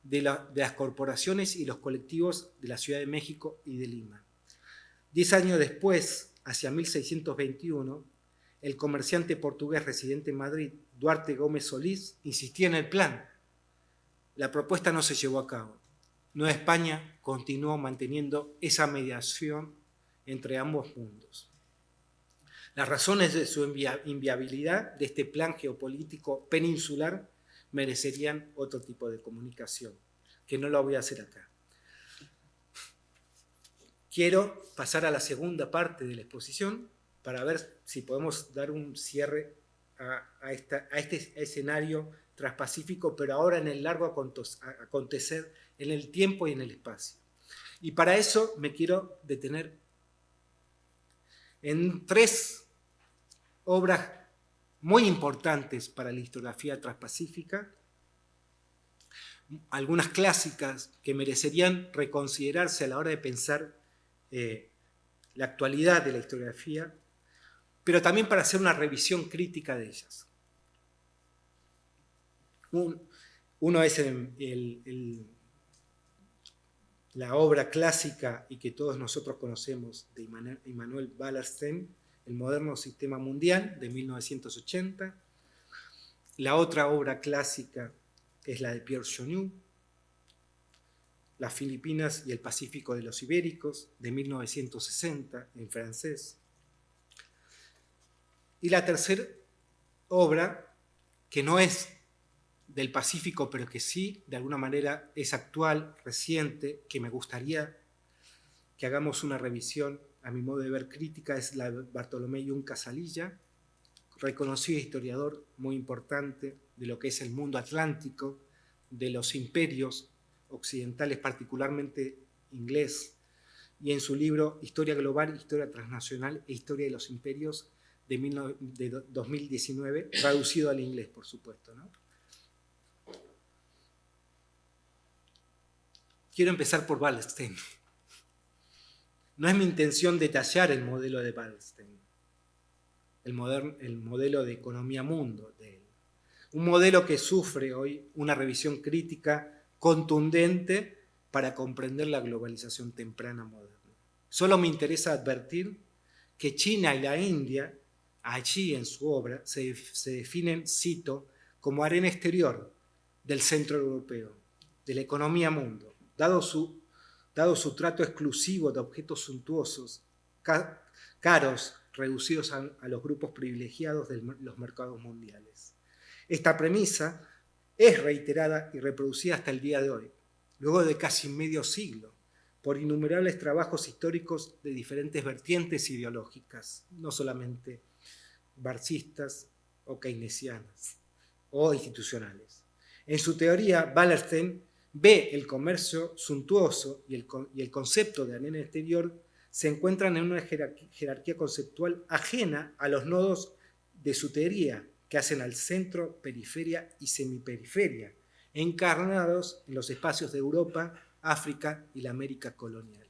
de las corporaciones y los colectivos de la Ciudad de México y de Lima. 10 años después, hacia 1621, el comerciante portugués residente en Madrid, Duarte Gómez Solís, insistía en el plan. La propuesta no se llevó a cabo. Nueva España continuó manteniendo esa mediación entre ambos mundos. Las razones de su inviabilidad de este plan geopolítico peninsular merecerían otro tipo de comunicación, que no lo voy a hacer acá. Quiero pasar a la segunda parte de la exposición para ver si podemos dar un cierre a este escenario transpacífico, pero ahora en el largo acontecer en el tiempo y en el espacio. Y para eso me quiero detener en 3 obras muy importantes para la historiografía transpacífica, algunas clásicas que merecerían reconsiderarse a la hora de pensar la actualidad de la historiografía, pero también para hacer una revisión crítica de ellas. Uno es el la obra clásica y que todos nosotros conocemos de Immanuel Wallerstein, El moderno sistema mundial, de 1980. La otra obra clásica es la de Pierre Chaunu, Las Filipinas y el Pacífico de los Ibéricos, de 1960, en francés. Y la tercera obra, que no es del Pacífico, pero que sí, de alguna manera, es actual, reciente, que me gustaría que hagamos una revisión, a mi modo de ver crítica, es la de Bartolomé Llull Casalilla, reconocido historiador muy importante de lo que es el mundo atlántico, de los imperios occidentales, particularmente inglés, y en su libro Historia Global, Historia Transnacional e Historia de los Imperios de 2019, traducido al inglés, por supuesto, ¿no? Quiero empezar por Wallerstein. No es mi intención detallar el modelo de Wallerstein, el modelo de economía mundo de él. Un modelo que sufre hoy una revisión crítica contundente para comprender la globalización temprana moderna. Solo me interesa advertir que China y la India, allí en su obra, se definen, cito, como arena exterior del centro europeo, de la economía mundo, dado su trato exclusivo de objetos suntuosos, caros, reducidos a los grupos privilegiados de los mercados mundiales. Esta premisa es reiterada y reproducida hasta el día de hoy, luego de casi medio siglo, por innumerables trabajos históricos de diferentes vertientes ideológicas, no solamente marxistas o keynesianas o institucionales. En su teoría, Wallerstein ve el comercio suntuoso y el concepto de arena exterior se encuentran en una jerarquía conceptual ajena a los nodos de su teoría, que hacen al centro, periferia y semiperiferia, encarnados en los espacios de Europa, África y la América colonial.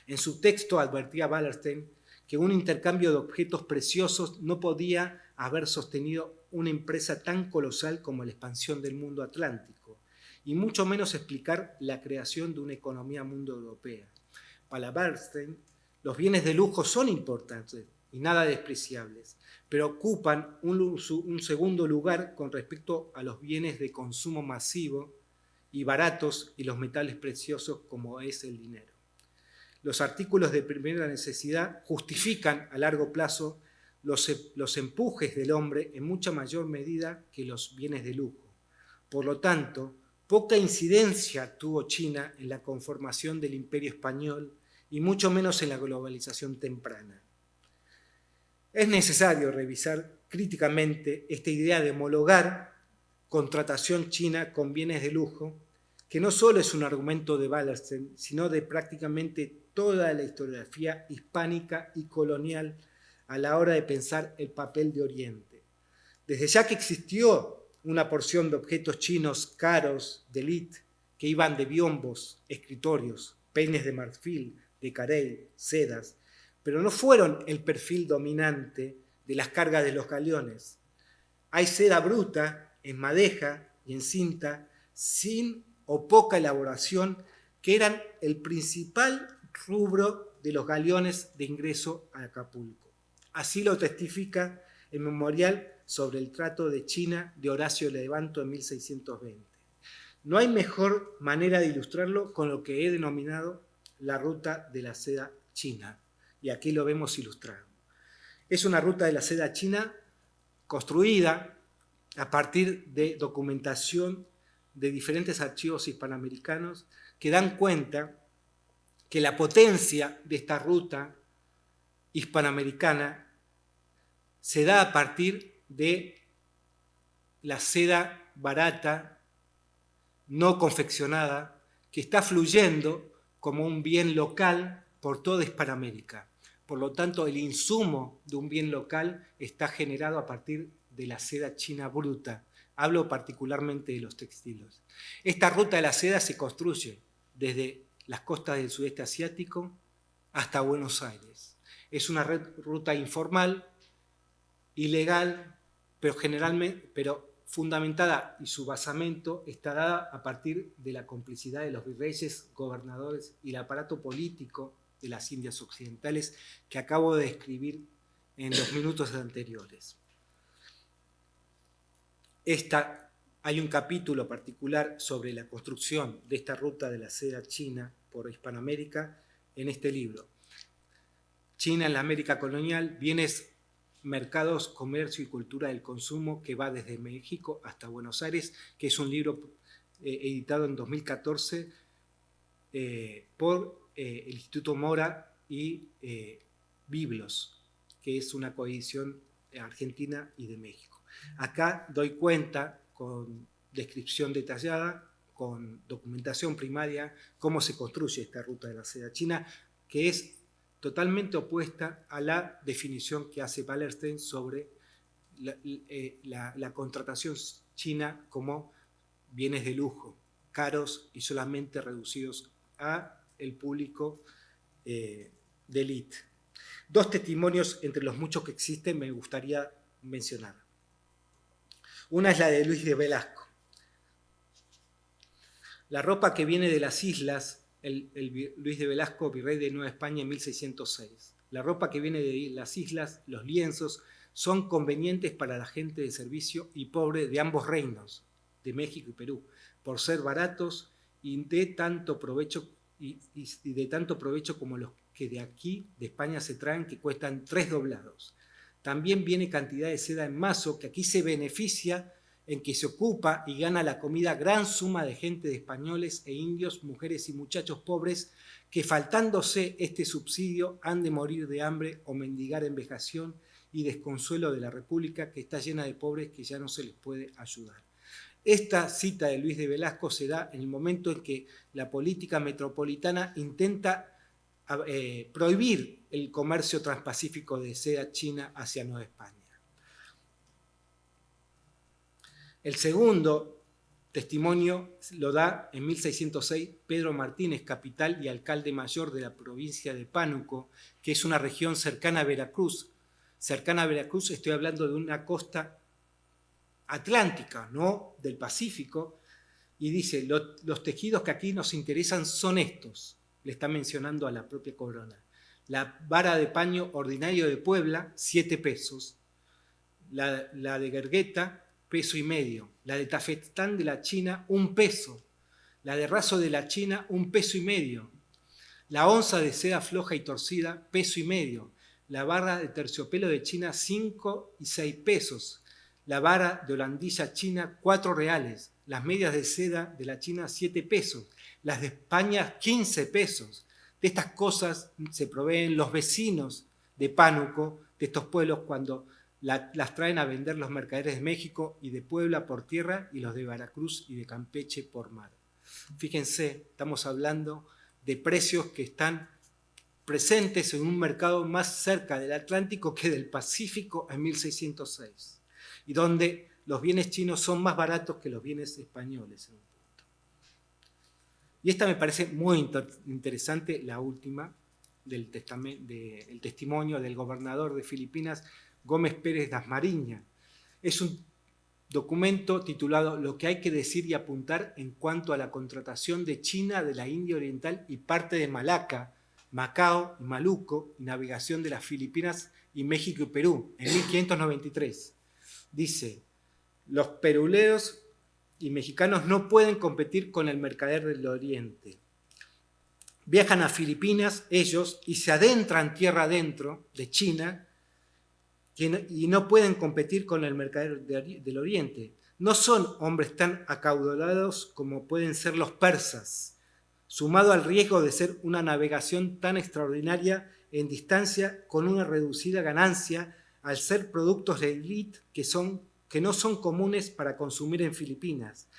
En su texto advertía Wallerstein que un intercambio de objetos preciosos no podía haber sostenido una empresa tan colosal como la expansión del mundo atlántico, y mucho menos explicar la creación de una economía mundo europea. Para Wallerstein, los bienes de lujo son importantes y nada despreciables, pero ocupan un segundo lugar con respecto a los bienes de consumo masivo y baratos y los metales preciosos como es el dinero. Los artículos de primera necesidad justifican a largo plazo los empujes del hombre en mucha mayor medida que los bienes de lujo. Por lo tanto, poca incidencia tuvo China en la conformación del Imperio Español y mucho menos en la globalización temprana. Es necesario revisar críticamente esta idea de homologar contratación china con bienes de lujo, que no solo es un argumento de Wallerstein, sino de prácticamente toda la historiografía hispánica y colonial a la hora de pensar el papel de Oriente. Desde ya que existió una porción de objetos chinos caros, de élite, que iban de biombos, escritorios, peines de marfil, de carey, sedas, pero no fueron el perfil dominante de las cargas de los galeones. Hay seda bruta, en madeja y en cinta, sin o poca elaboración, que eran el principal rubro de los galeones de ingreso a Acapulco. Así lo testifica el memorial sobre el trato de China de Horacio Levanto en 1620. No hay mejor manera de ilustrarlo con lo que he denominado la ruta de la seda china, y aquí lo vemos ilustrado. Es una ruta de la seda china construida a partir de documentación de diferentes archivos hispanoamericanos que dan cuenta que la potencia de esta ruta hispanoamericana se da a partir de la seda barata, no confeccionada, que está fluyendo como un bien local por toda Hispanoamérica. Por lo tanto, el insumo de un bien local está generado a partir de la seda china bruta. Hablo particularmente de los textiles. Esta ruta de la seda se construye desde las costas del sudeste asiático hasta Buenos Aires. Es una ruta informal, ilegal, pero fundamentada y su basamento está dada a partir de la complicidad de los virreyes, gobernadores y el aparato político de las Indias Occidentales que acabo de describir en los minutos anteriores. Hay un capítulo particular sobre la construcción de esta ruta de la seda china por Hispanoamérica en este libro. China en la América colonial, bienes, mercados, comercio y cultura del consumo, que va desde México hasta Buenos Aires, que es un libro editado en 2014 por el Instituto Mora y Biblos, que es una coedición argentina y de México. Acá doy cuenta, con descripción detallada, con documentación primaria, cómo se construye esta ruta de la seda china, que es totalmente opuesta a la definición que hace Wallerstein sobre la contratación china como bienes de lujo, caros y solamente reducidos a el público de élite. Dos testimonios entre los muchos que existen me gustaría mencionar. Una es la de Luis de Velasco. La ropa que viene de las islas, Luis de Velasco, virrey de Nueva España en 1606. La ropa que viene de las islas, los lienzos, son convenientes para la gente de servicio y pobre de ambos reinos, de México y Perú, por ser baratos y de tanto provecho como los que de aquí, de España, se traen, que cuestan 3 doblados. También viene cantidad de seda en mazo, que aquí se beneficia en que se ocupa y gana la comida gran suma de gente de españoles e indios, mujeres y muchachos pobres, que faltándose este subsidio han de morir de hambre o mendigar en vejación y desconsuelo de la República, que está llena de pobres que ya no se les puede ayudar. Esta cita de Luis de Velasco se da en el momento en que la política metropolitana intenta prohibir el comercio transpacífico de seda china hacia Nueva España. El segundo testimonio lo da en 1606 Pedro Martínez, capital y alcalde mayor de la provincia de Pánuco, que es una región cercana a Veracruz. Cercana a Veracruz estoy hablando de una costa atlántica, no del Pacífico, y dice, los tejidos que aquí nos interesan son estos. Le está mencionando a la propia corona. La vara de paño ordinario de Puebla, 7 pesos. La de Guergueta, 1,5 pesos. La de Tafetán de la China, 1 peso. La de raso de la China, 1,5 pesos. La onza de seda floja y torcida, 1,5 pesos. La barra de terciopelo de China, 5 y 6 pesos. La vara de holandilla china, 4 reales. Las medias de seda de la China, 7 pesos. Las de España, 15 pesos. De estas cosas se proveen los vecinos de Pánuco, de estos pueblos, cuando las traen a vender los mercaderes de México y de Puebla por tierra y los de Veracruz y de Campeche por mar. Fíjense, estamos hablando de precios que están presentes en un mercado más cerca del Atlántico que del Pacífico en 1606, y donde los bienes chinos son más baratos que los bienes españoles. Y esta me parece muy interesante, la última, del testimonio del gobernador de Filipinas, Gómez Pérez Dasmariña. Es un documento titulado Lo que hay que decir y apuntar en cuanto a la contratación de China, de la India Oriental y parte de Malaca, Macao y Maluco, y navegación de las Filipinas y México y Perú, en 1593. Dice, los peruleros y mexicanos no pueden competir con el mercader del Oriente. Viajan a Filipinas ellos y se adentran tierra adentro de China y no pueden competir con el mercader del Oriente. No son hombres tan acaudalados como pueden ser los persas, sumado al riesgo de ser una navegación tan extraordinaria en distancia con una reducida ganancia, al ser productos de élite que no son comunes para consumir en Filipinas.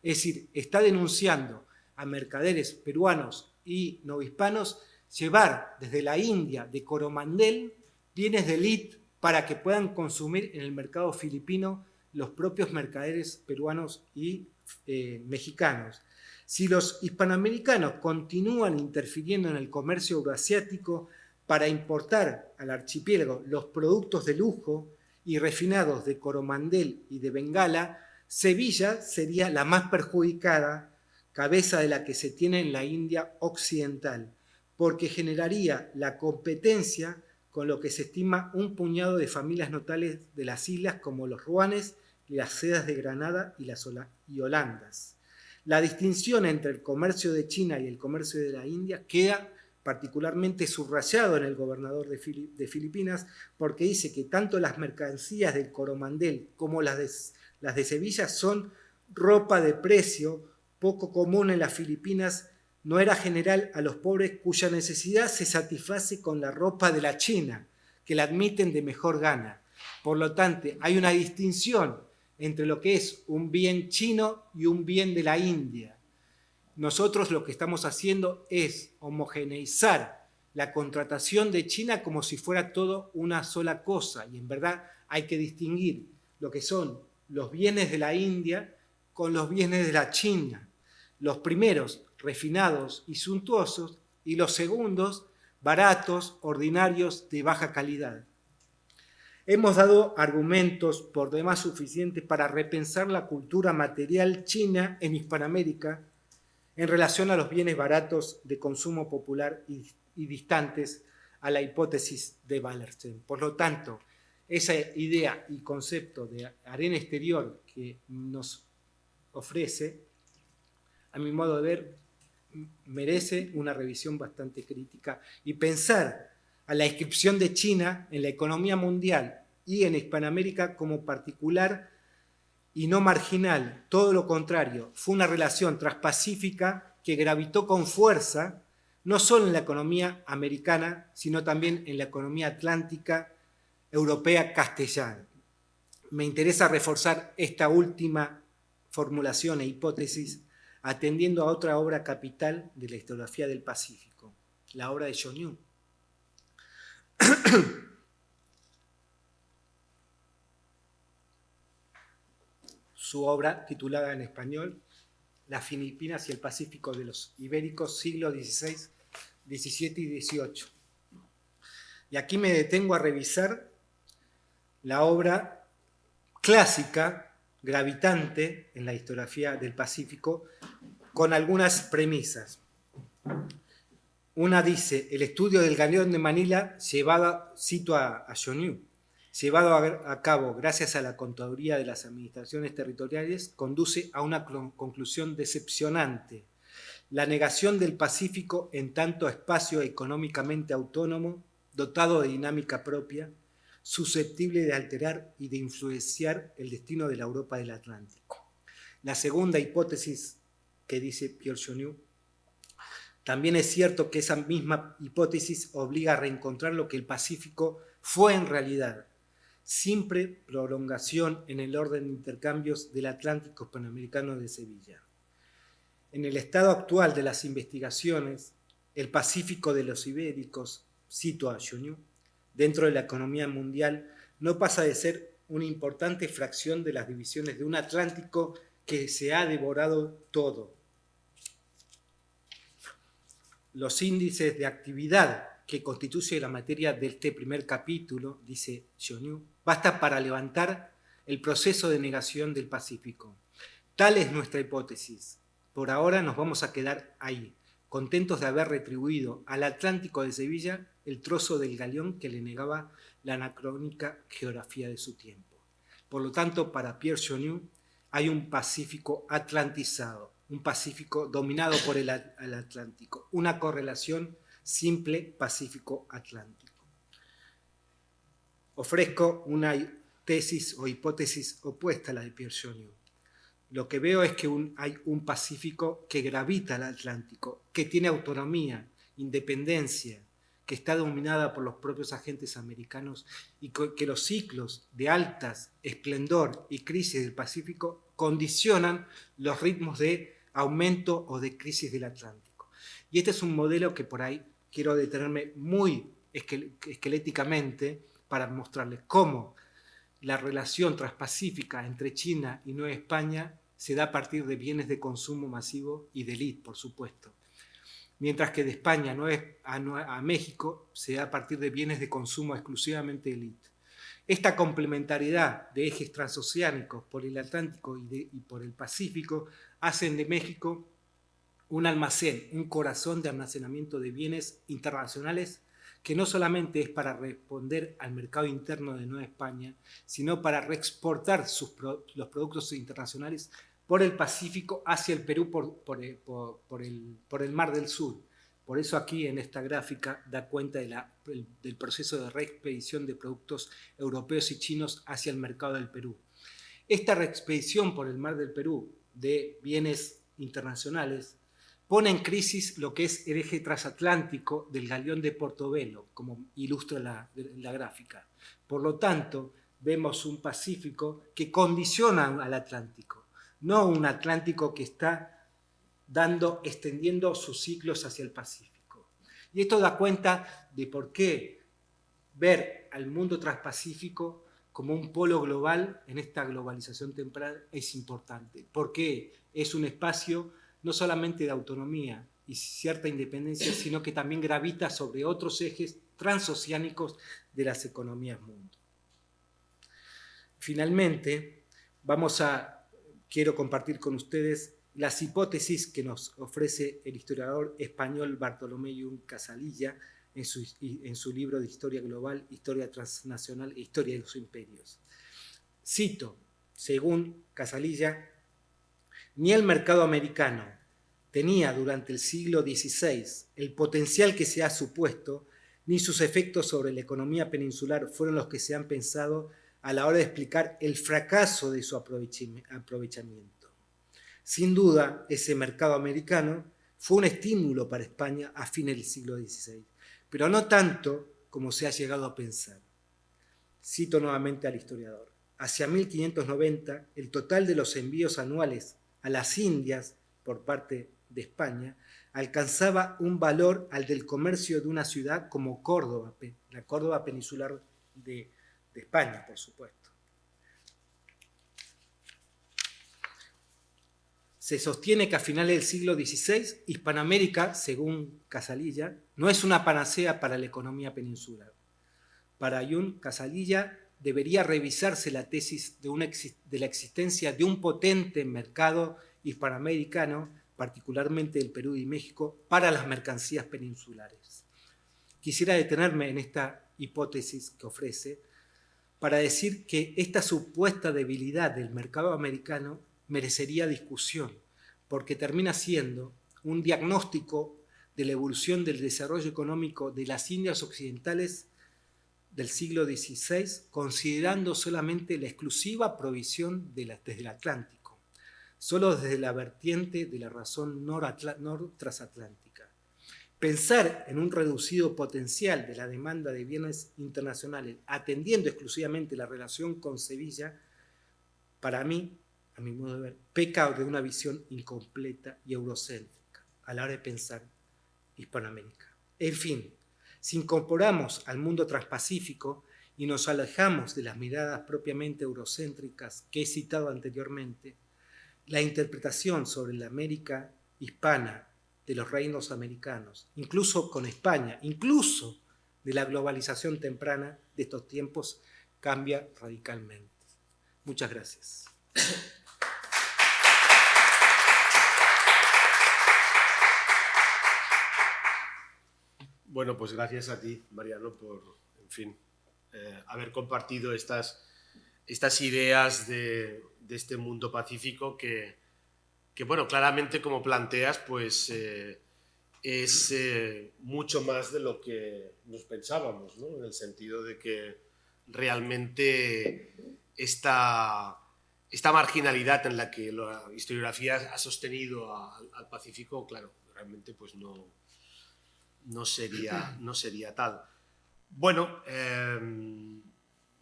Es decir, está denunciando a mercaderes peruanos y novohispanos llevar desde la India, de Coromandel, bienes de élite para que puedan consumir en el mercado filipino los propios mercaderes peruanos y mexicanos. Si los hispanoamericanos continúan interfiriendo en el comercio euroasiático para importar al archipiélago los productos de lujo y refinados de Coromandel y de Bengala, Sevilla sería la más perjudicada, cabeza de la que se tiene en la India occidental, porque generaría la competencia con lo que se estima un puñado de familias notables de las islas como los ruanes y las sedas de Granada y Holandas. La distinción entre el comercio de China y el comercio de la India queda particularmente subrayado en el gobernador de Filipinas, porque dice que tanto las mercancías del Coromandel como las de Sevilla son ropa de precio poco común en las Filipinas. No era general a los pobres cuya necesidad se satisface con la ropa de la China, que la admiten de mejor gana. Por lo tanto, hay una distinción entre lo que es un bien chino y un bien de la India. Nosotros lo que estamos haciendo es homogeneizar la contratación de China como si fuera todo una sola cosa, y en verdad hay que distinguir lo que son los bienes de la India con los bienes de la China. Los primeros, refinados y suntuosos, y los segundos, baratos, ordinarios, de baja calidad. Hemos dado argumentos por demás suficientes para repensar la cultura material china en Hispanoamérica en relación a los bienes baratos de consumo popular y distantes a la hipótesis de Wallerstein. Por lo tanto, esa idea y concepto de arena exterior que nos ofrece, a mi modo de ver, merece una revisión bastante crítica, y pensar a la inscripción de China en la economía mundial y en Hispanoamérica como particular y no marginal, todo lo contrario, fue una relación transpacífica que gravitó con fuerza, no solo en la economía americana, sino también en la economía atlántica, europea, castellana. Me interesa reforzar esta última formulación e hipótesis atendiendo a otra obra capital de la historiografía del Pacífico, la obra de John Yu. Su obra, titulada en español Las Filipinas y el Pacífico de los Ibéricos, siglos XVI, XVII y XVIII. Y aquí me detengo a revisar la obra clásica, gravitante en la historiografía del Pacífico, con algunas premisas. Una dice: el estudio del galeón de Manila, cito a John Yu, llevado a cabo gracias a la contaduría de las administraciones territoriales, conduce a una conclusión decepcionante: la negación del Pacífico en tanto espacio económicamente autónomo, dotado de dinámica propia, susceptible de alterar y de influenciar el destino de la Europa del Atlántico. La segunda hipótesis que dice Pierre Chonu: también es cierto que esa misma hipótesis obliga a reencontrar lo que el Pacífico fue en realidad, simple prolongación en el orden de intercambios del Atlántico Hispanoamericano de Sevilla. En el estado actual de las investigaciones, el Pacífico de los Ibéricos, cito a Chonu, dentro de la economía mundial, no pasa de ser una importante fracción de las divisiones de un Atlántico que se ha devorado todo. Los índices de actividad que constituye la materia de este primer capítulo, dice Chonu, basta para levantar el proceso de negación del Pacífico. Tal es nuestra hipótesis. Por ahora nos vamos a quedar ahí, contentos de haber retribuido al Atlántico de Sevilla el trozo del galeón que le negaba la anacrónica geografía de su tiempo. Por lo tanto, para Pierre Chonu hay un Pacífico atlantizado, un Pacífico dominado por el Atlántico, una correlación simple Pacífico-Atlántico. Ofrezco una tesis o hipótesis opuesta a la de Pierre Chonu. Lo que veo es que hay un Pacífico que gravita al Atlántico, que tiene autonomía, independencia, que está dominada por los propios agentes americanos, y que los ciclos de altas, esplendor y crisis del Pacífico condicionan los ritmos de aumento o de crisis del Atlántico. Y este es un modelo que por ahí quiero detenerme muy esqueléticamente para mostrarles cómo la relación transpacífica entre China y Nueva España se da a partir de bienes de consumo masivo y de élite, por supuesto. Mientras que de España a México se da a partir de bienes de consumo exclusivamente de élite. Esta complementariedad de ejes transoceánicos por el Atlántico y por el Pacífico hacen de México un almacén, un corazón de almacenamiento de bienes internacionales que no solamente es para responder al mercado interno de Nueva España, sino para reexportar los productos internacionales por el Pacífico hacia el Perú por el Mar del Sur. Por eso aquí en esta gráfica da cuenta del proceso de reexpedición de productos europeos y chinos hacia el mercado del Perú. Esta reexpedición por el Mar del Perú de bienes internacionales pone en crisis lo que es el eje transatlántico del galeón de Portobelo, como ilustra la gráfica. Por lo tanto, vemos un Pacífico que condiciona al Atlántico, no un Atlántico que está extendiendo sus ciclos hacia el Pacífico. Y esto da cuenta de por qué ver al mundo transpacífico como un polo global en esta globalización temprana es importante, porque es un espacio no solamente de autonomía y cierta independencia, sino que también gravita sobre otros ejes transoceánicos de las economías mundo. Finalmente, quiero compartir con ustedes las hipótesis que nos ofrece el historiador español Bartolomé Yunes Casalilla en su libro de Historia Global, Historia Transnacional e Historia de los Imperios. Cito, según Casalilla, ni el mercado americano tenía durante el siglo XVI el potencial que se ha supuesto, ni sus efectos sobre la economía peninsular fueron los que se han pensado a la hora de explicar el fracaso de su aprovechamiento. Sin duda, ese mercado americano fue un estímulo para España a fines del siglo XVI, pero no tanto como se ha llegado a pensar. Cito nuevamente al historiador. Hacia 1590, el total de los envíos anuales a las Indias por parte de España alcanzaba un valor al del comercio de una ciudad como Córdoba, la Córdoba peninsular de España, por supuesto. Se sostiene que a finales del siglo XVI, Hispanoamérica, según Casalilla, no es una panacea para la economía peninsular. Para Yunes Casalilla debería revisarse la tesis de la existencia de un potente mercado hispanoamericano, particularmente del Perú y México, para las mercancías peninsulares. Quisiera detenerme en esta hipótesis que ofrece para decir que esta supuesta debilidad del mercado americano merecería discusión, porque termina siendo un diagnóstico de la evolución del desarrollo económico de las Indias occidentales del siglo XVI, considerando solamente la exclusiva provisión desde el Atlántico, solo desde la vertiente de la razón nord-transatlántica. Pensar en un reducido potencial de la demanda de bienes internacionales, atendiendo exclusivamente la relación con Sevilla, para mí, a mi modo de ver, peca de una visión incompleta y eurocéntrica a la hora de pensar Hispanoamérica. En fin, si incorporamos al mundo transpacífico y nos alejamos de las miradas propiamente eurocéntricas que he citado anteriormente, la interpretación sobre la América hispana de los reinos americanos, incluso con España, incluso de la globalización temprana de estos tiempos, cambia radicalmente. Muchas gracias. Bueno, pues gracias a ti, Mariano, por, en fin, haber compartido estas ideas de este mundo pacífico que, bueno, claramente, como planteas, pues es mucho más de lo que nos pensábamos, ¿no? En el sentido de que realmente esta marginalidad en la que la historiografía ha sostenido al Pacífico, claro, realmente pues no sería tal. Bueno,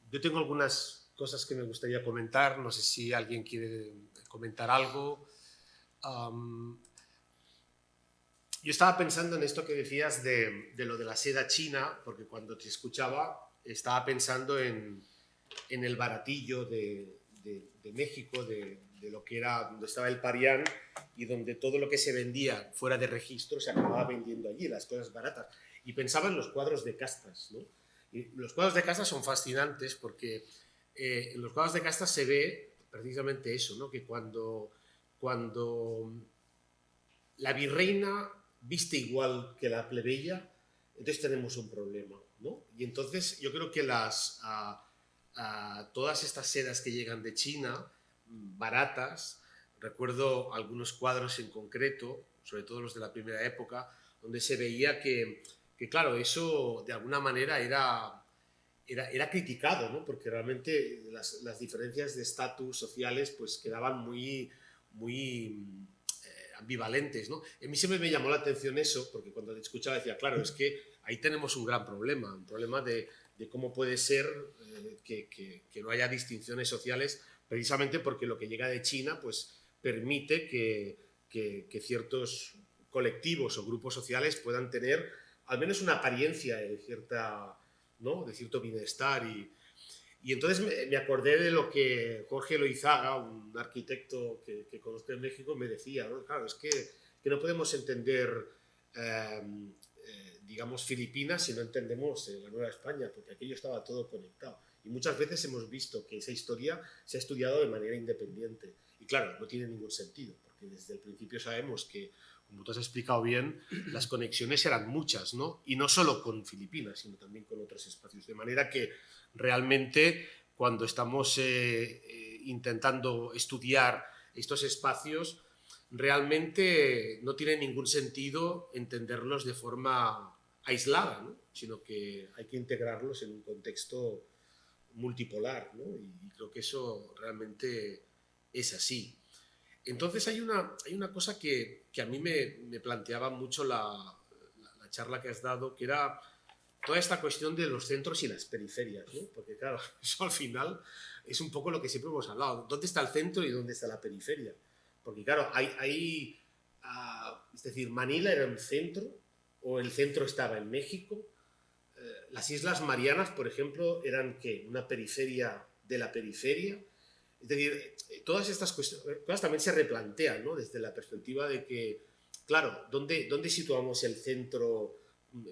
yo tengo algunas cosas que me gustaría comentar, no sé si alguien quiere comentar algo. Yo estaba pensando en esto que decías de lo de la seda china, porque cuando te escuchaba estaba pensando en el baratillo de México, de lo que era, donde estaba el Parián y donde todo lo que se vendía fuera de registro se acababa vendiendo allí, las cosas baratas. Y pensaba en los cuadros de castas, ¿no? Y los cuadros de casta son fascinantes porque en los cuadros de casta se ve precisamente eso, ¿no? Que cuando la virreina viste igual que la plebeya, entonces tenemos un problema, ¿no? Y entonces yo creo que todas estas sedas que llegan de China, baratas, recuerdo algunos cuadros en concreto, sobre todo los de la primera época, donde se veía que claro, eso de alguna manera era criticado, ¿no? Porque realmente las diferencias de estatus sociales pues quedaban muy ambivalentes, ¿no? A mí siempre me llamó la atención eso, porque cuando te escuchaba decía, claro, es que ahí tenemos un gran problema, un problema de cómo puede ser que no haya distinciones sociales, precisamente porque lo que llega de China pues permite que ciertos colectivos o grupos sociales puedan tener al menos una apariencia de ¿no? de cierto bienestar y entonces me acordé de lo que Jorge Loizaga, un arquitecto que conozco en México, me decía, ¿no? Claro, es que no podemos entender, digamos, Filipinas si no entendemos la Nueva España, porque aquello estaba todo conectado. Y muchas veces hemos visto que esa historia se ha estudiado de manera independiente. Y claro, no tiene ningún sentido, porque desde el principio sabemos que, como tú has explicado bien, las conexiones eran muchas, ¿no? Y no solo con Filipinas, sino también con otros espacios. De manera que realmente cuando estamos intentando estudiar estos espacios, realmente no tiene ningún sentido entenderlos de forma aislada, ¿no? Sino que hay que integrarlos en un contexto multipolar, ¿no? Y creo que eso realmente es así. Entonces hay una cosa que a mí me planteaba mucho la charla que has dado, que era toda esta cuestión de los centros y las periferias, ¿no? Porque claro, eso al final es un poco lo que siempre hemos hablado. ¿Dónde está el centro y dónde está la periferia? Porque claro, es decir, Manila era un centro, o el centro estaba en México. Las Islas Marianas, por ejemplo, eran ¿qué? Una periferia de la periferia. Es decir, todas estas cosas también se replantean, ¿no? Desde la perspectiva de que, claro, ¿dónde situamos el centro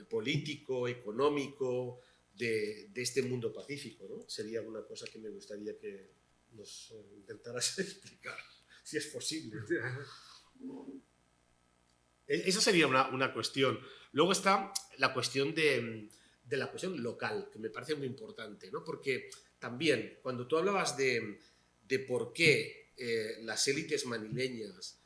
político, económico de este mundo pacífico, ¿no? Sería una cosa que me gustaría que nos intentaras explicar, si es posible. Esa sería una cuestión. Luego está la cuestión de la cuestión local, que me parece muy importante, ¿no? Porque también, cuando tú hablabas de por qué las élites manileñas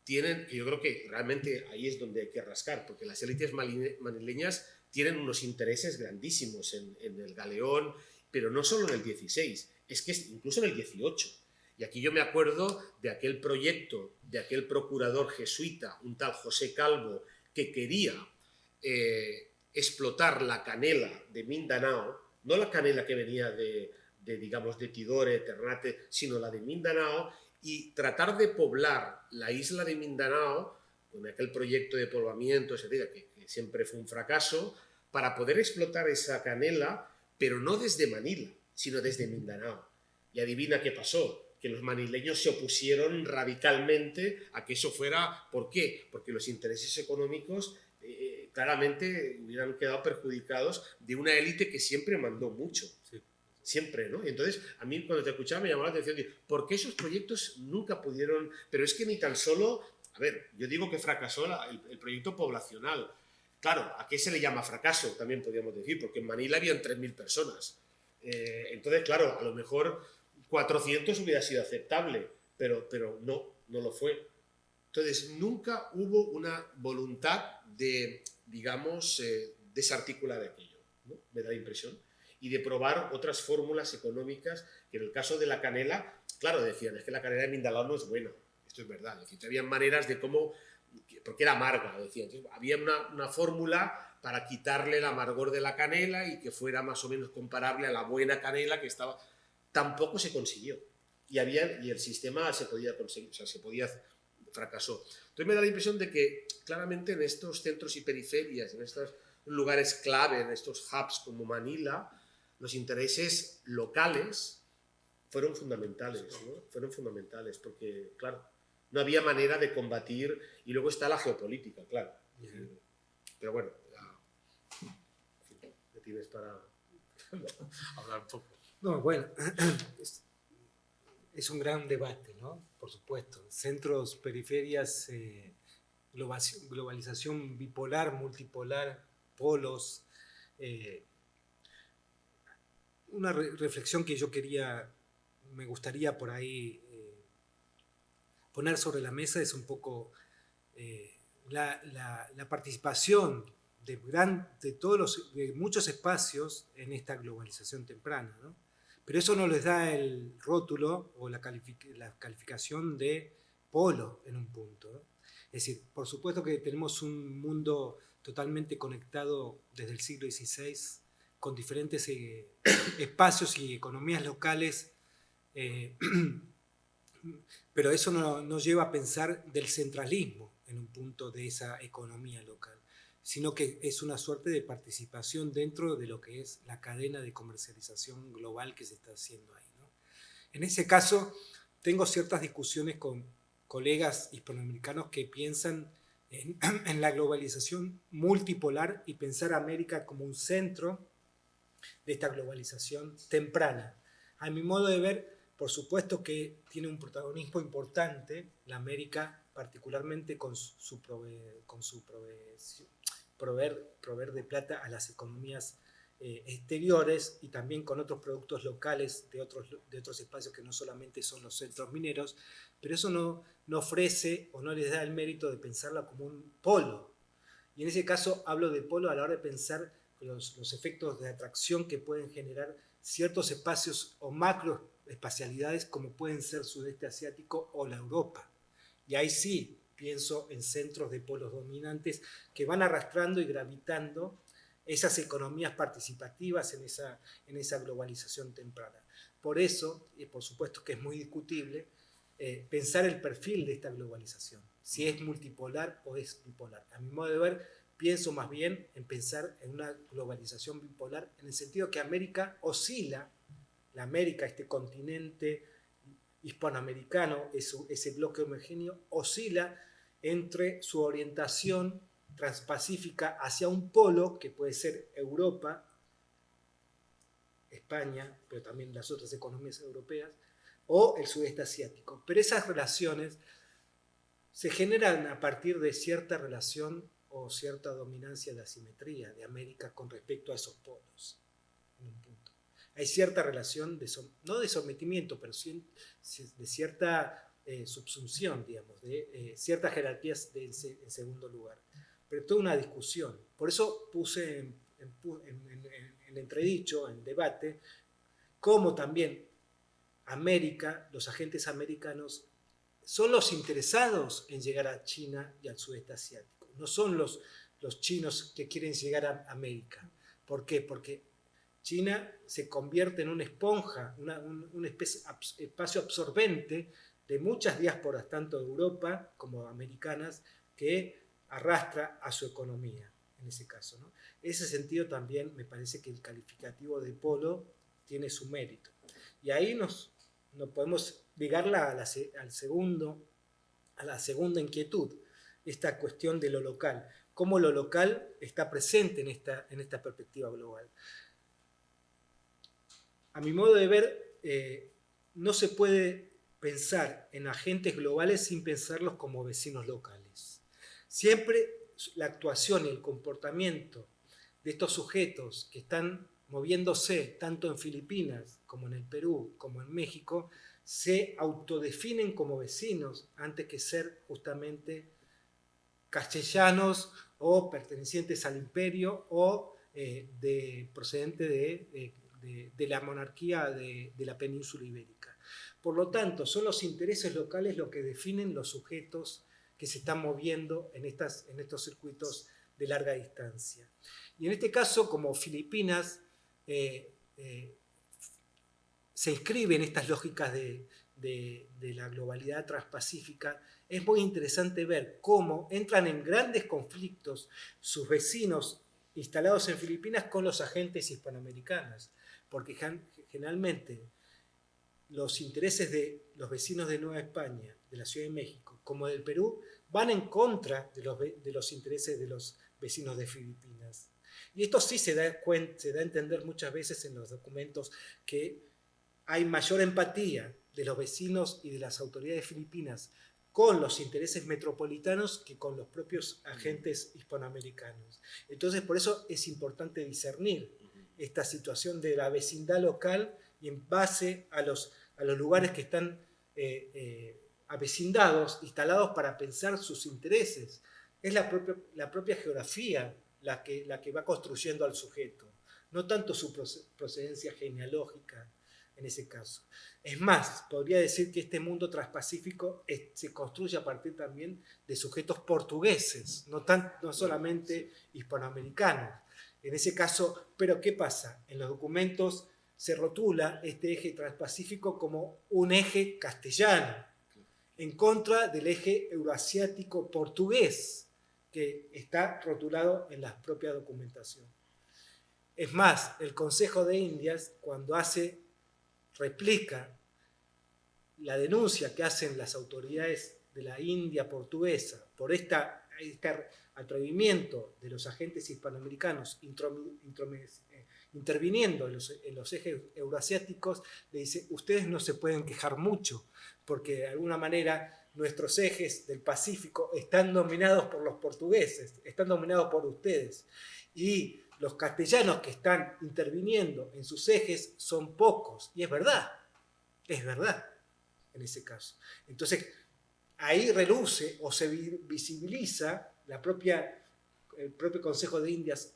tienen, yo creo que realmente ahí es donde hay que rascar, porque las élites manileñas tienen unos intereses grandísimos en el galeón, pero no solo en el 16, es que incluso en el 18. Y aquí yo me acuerdo de aquel proyecto, de aquel procurador jesuita, un tal José Calvo, que quería explotar la canela de Mindanao, no la canela que venía digamos, de Tidore, Ternate, sino la de Mindanao, y tratar de poblar la isla de Mindanao con aquel proyecto de poblamiento, etcétera, que siempre fue un fracaso, para poder explotar esa canela, pero no desde Manila, sino desde Mindanao. Y adivina qué pasó, que los manileños se opusieron radicalmente a que eso fuera. ¿Por qué? Porque los intereses económicos claramente hubieran quedado perjudicados de una élite que siempre mandó mucho. Sí. Siempre, ¿no? Y entonces, a mí cuando te escuchaba me llamó la atención, ¿por qué esos proyectos nunca pudieron? Pero es que ni tan solo, a ver, yo digo que fracasó el proyecto poblacional. Claro, ¿a qué se le llama fracaso? También podríamos decir, porque en Manila habían 3.000 personas. Entonces, claro, a lo mejor 400 hubiera sido aceptable, pero no lo fue. Entonces, nunca hubo una voluntad de, digamos, desarticular aquello, ¿no? Me da la impresión. Y de probar otras fórmulas económicas, que en el caso de la canela, claro, decían, es que la canela de Mindanao no es buena. Esto es verdad. Es decir, había maneras de cómo, porque era amarga, decían. Entonces, había una fórmula para quitarle el amargor de la canela y que fuera más o menos comparable a la buena canela que estaba. Tampoco se consiguió. Y el sistema se podía conseguir, o sea, fracasó. Entonces me da la impresión de que claramente en estos centros y periferias, en estos lugares clave, en estos hubs como Manila, los intereses locales fueron fundamentales, ¿no? Fueron fundamentales porque, claro, no había manera de combatir, y luego está la geopolítica, claro. Pero bueno, ya tienes para... hablar un poco. No, bueno, es un gran debate, ¿no? Por supuesto. Centros, periferias, globalización bipolar, multipolar, polos. eh, una reflexión que me gustaría por ahí poner sobre la mesa es un poco la participación de muchos espacios en esta globalización temprana, ¿no? Pero eso no les da el rótulo o la calificación de polo en un punto, ¿no? Es decir, por supuesto que tenemos un mundo totalmente conectado desde el siglo XVI, con diferentes espacios y economías locales, eh, pero eso no nos lleva a pensar del centralismo en un punto de esa economía local, sino que es una suerte de participación dentro de lo que es la cadena de comercialización global que se está haciendo ahí, ¿no? En ese caso, tengo ciertas discusiones con colegas hispanoamericanos que piensan en la globalización multipolar y pensar a América como un centro de esta globalización temprana. A mi modo de ver, por supuesto que tiene un protagonismo importante la América, particularmente con su proveer de plata a las economías exteriores y también con otros productos locales de otros espacios que no solamente son los centros mineros, pero eso no ofrece o no les da el mérito de pensarla como un polo. Y en ese caso hablo de polo a la hora de pensar los efectos de atracción que pueden generar ciertos espacios o macroespacialidades como pueden ser sudeste asiático o la Europa. Y ahí sí pienso en centros de polos dominantes que van arrastrando y gravitando esas economías participativas en esa globalización temprana. Por eso, y por supuesto que es muy discutible, pensar el perfil de esta globalización, si es multipolar o es bipolar. A mi modo de ver, pienso más bien en pensar en una globalización bipolar, en el sentido que América oscila, la América, este continente hispanoamericano, ese bloque homogéneo, oscila entre su orientación transpacífica hacia un polo, que puede ser Europa, España, pero también las otras economías europeas, o el sudeste asiático. Pero esas relaciones se generan a partir de cierta relación o cierta dominancia de asimetría de América con respecto a esos polos. En un punto. Hay cierta relación, no de sometimiento, pero sí de cierta subsunción, digamos, de ciertas jerarquías en segundo lugar. Pero toda una discusión. Por eso puse en entredicho, en debate, cómo también América, los agentes americanos, son los interesados en llegar a China y al sudeste asiático. No son los chinos que quieren llegar a América. ¿Por qué? Porque China se convierte en una esponja, un espacio absorbente de muchas diásporas, tanto de Europa como americanas, que arrastra a su economía, en ese caso, ¿no? En ese sentido también me parece que el calificativo de polo tiene su mérito. Y ahí nos podemos ligarla a la segunda inquietud, esta cuestión de lo local, cómo lo local está presente en esta perspectiva global. A mi modo de ver, no se puede pensar en agentes globales sin pensarlos como vecinos locales. Siempre la actuación y el comportamiento de estos sujetos que están moviéndose tanto en Filipinas como en el Perú como en México se autodefinen como vecinos antes que ser justamente castellanos o pertenecientes al imperio o procedente de la monarquía de la península ibérica. Por lo tanto, son los intereses locales los que definen los sujetos que se están moviendo en estos circuitos de larga distancia. Y en este caso, como Filipinas se inscribe en estas lógicas de la globalidad transpacífica, es muy interesante ver cómo entran en grandes conflictos sus vecinos instalados en Filipinas con los agentes hispanoamericanos, porque generalmente los intereses de los vecinos de Nueva España, de la Ciudad de México, como del Perú, van en contra de los intereses de los vecinos de Filipinas. Y esto sí se da a entender muchas veces en los documentos que hay mayor empatía de los vecinos y de las autoridades filipinas con los intereses metropolitanos que con los propios agentes hispanoamericanos. Entonces, por eso es importante discernir esta situación de la vecindad local y en base a los lugares que están avecindados, instalados para pensar sus intereses. Es la propia geografía la que va construyendo al sujeto, no tanto su procedencia genealógica en ese caso. Es más, podría decir que este mundo transpacífico se construye a partir también de sujetos portugueses, no solamente hispanoamericanos. En ese caso, pero ¿qué pasa? En los documentos se rotula este eje transpacífico como un eje castellano, en contra del eje euroasiático portugués, que está rotulado en la propia documentación. Es más, el Consejo de Indias, cuando replica la denuncia que hacen las autoridades de la India portuguesa por este atrevimiento de los agentes hispanoamericanos interviniendo en los ejes euroasiáticos, le dice, ustedes no se pueden quejar mucho, porque de alguna manera nuestros ejes del Pacífico están dominados por los portugueses, están dominados por ustedes. Y los castellanos que están interviniendo en sus ejes son pocos. Y es verdad en ese caso. Entonces, ahí reluce o se visibiliza el propio Consejo de Indias,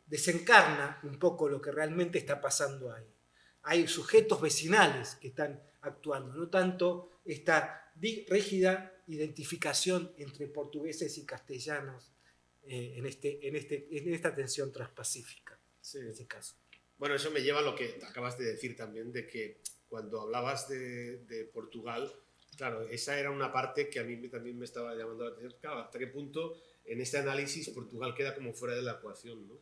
desencarna un poco lo que realmente está pasando ahí. Hay sujetos vecinales que están actuando, no tanto esta rígida identificación entre portugueses y castellanos en esta tensión transpacífica, sí. En este caso. Bueno, eso me lleva a lo que acabas de decir también, de que cuando hablabas de Portugal, claro, esa era una parte que a mí también me estaba llamando la atención. Claro, hasta qué punto en este análisis Portugal queda como fuera de la ecuación, ¿no?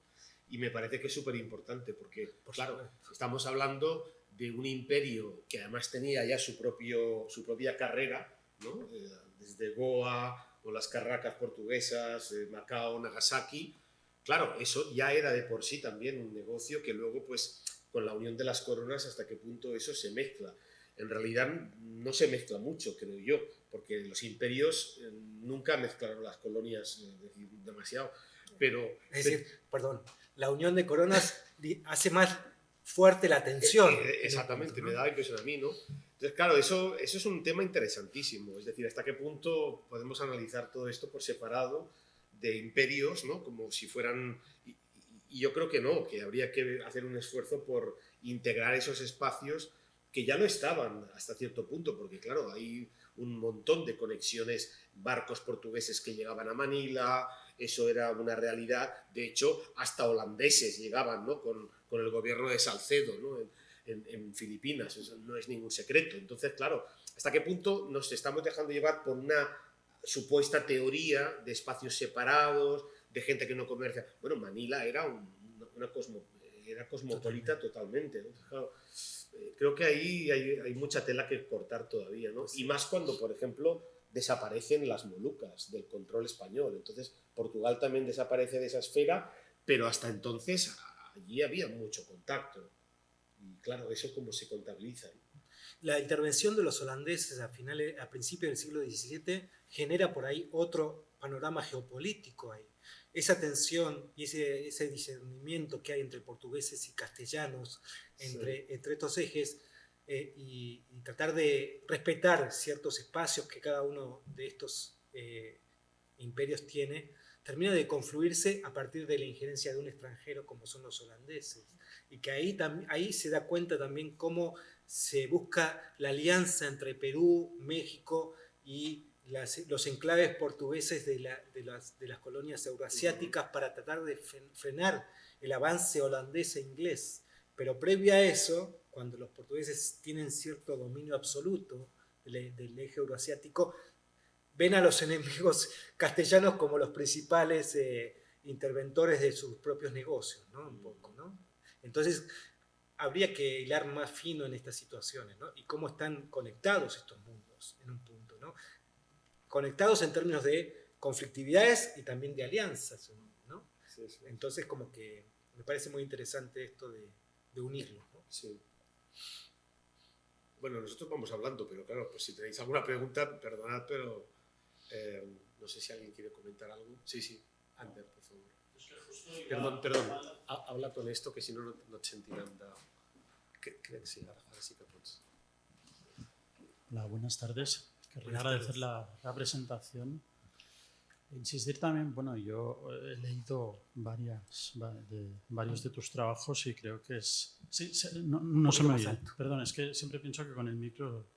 Y me parece que es súper importante porque, claro, estamos hablando de un imperio que además tenía ya su propia carrera, ¿no? Desde Goa o las carracas portuguesas, Macao, Nagasaki. Claro, eso ya era de por sí también un negocio que luego, pues, con la unión de las coronas, hasta qué punto eso se mezcla. En realidad no se mezcla mucho, creo yo, porque los imperios nunca mezclaron las colonias demasiado. Pero, es decir, perdón, la unión de coronas hace más fuerte la tensión. Exactamente, punto, ¿no? Me da la impresión a mí, ¿no? Entonces, claro, eso es un tema interesantísimo. Es decir, hasta qué punto podemos analizar todo esto por separado de imperios, ¿no? Como si fueran... Y yo creo que no, que habría que hacer un esfuerzo por integrar esos espacios que ya no estaban hasta cierto punto, porque claro, hay un montón de conexiones, barcos portugueses que llegaban a Manila, eso era una realidad. De hecho, hasta holandeses llegaban, ¿no? con el gobierno de Salcedo, ¿no? en Filipinas, eso no es ningún secreto. Entonces, claro, ¿hasta qué punto nos estamos dejando llevar por una supuesta teoría de espacios separados, de gente que no comercia? Bueno, Manila era era cosmopolita totalmente, ¿no? Claro, creo que ahí hay mucha tela que cortar todavía, ¿no? Y más cuando, por ejemplo, desaparecen las Molucas del control español. Entonces, Portugal también desaparece de esa esfera, pero hasta entonces allí había mucho contacto. Y claro, eso cómo se contabiliza. La intervención de los holandeses a principios del siglo XVII genera por ahí otro panorama geopolítico ahí. Esa tensión y ese discernimiento que hay entre portugueses y castellanos, entre estos ejes, y tratar de respetar ciertos espacios que cada uno de estos imperios tiene, termina de confluirse a partir de la injerencia de un extranjero como son los holandeses. Y que ahí se da cuenta también cómo se busca la alianza entre Perú, México y los enclaves portugueses de las colonias euroasiáticas para tratar de frenar el avance holandés e inglés. Pero previo a eso, cuando los portugueses tienen cierto dominio absoluto del eje euroasiático, ven a los enemigos castellanos como los principales interventores de sus propios negocios, ¿no? Un poco, ¿no? Entonces, habría que hilar más fino en estas situaciones, ¿no? Y cómo están conectados estos mundos en un punto, ¿no? Conectados en términos de conflictividades y también de alianzas, ¿no? Sí, sí. Entonces como que me parece muy interesante esto de unirlos, ¿no? Sí. Bueno, nosotros vamos hablando, pero claro, pues si tenéis alguna pregunta, perdonad, pero no sé si alguien quiere comentar algo. Sí, sí, Ander, por favor. Perdón, habla con esto, que si no, no et sentirem de... Crec que sí, ara sí que pots. Hola, buenas tardes. Querría Buenas agradecer tardes. la presentación. Insistir también, bueno, yo he leído varios de tus trabajos y creo que es... Sí, no se me más oye. alto. Perdón, es que siempre pienso que con el micro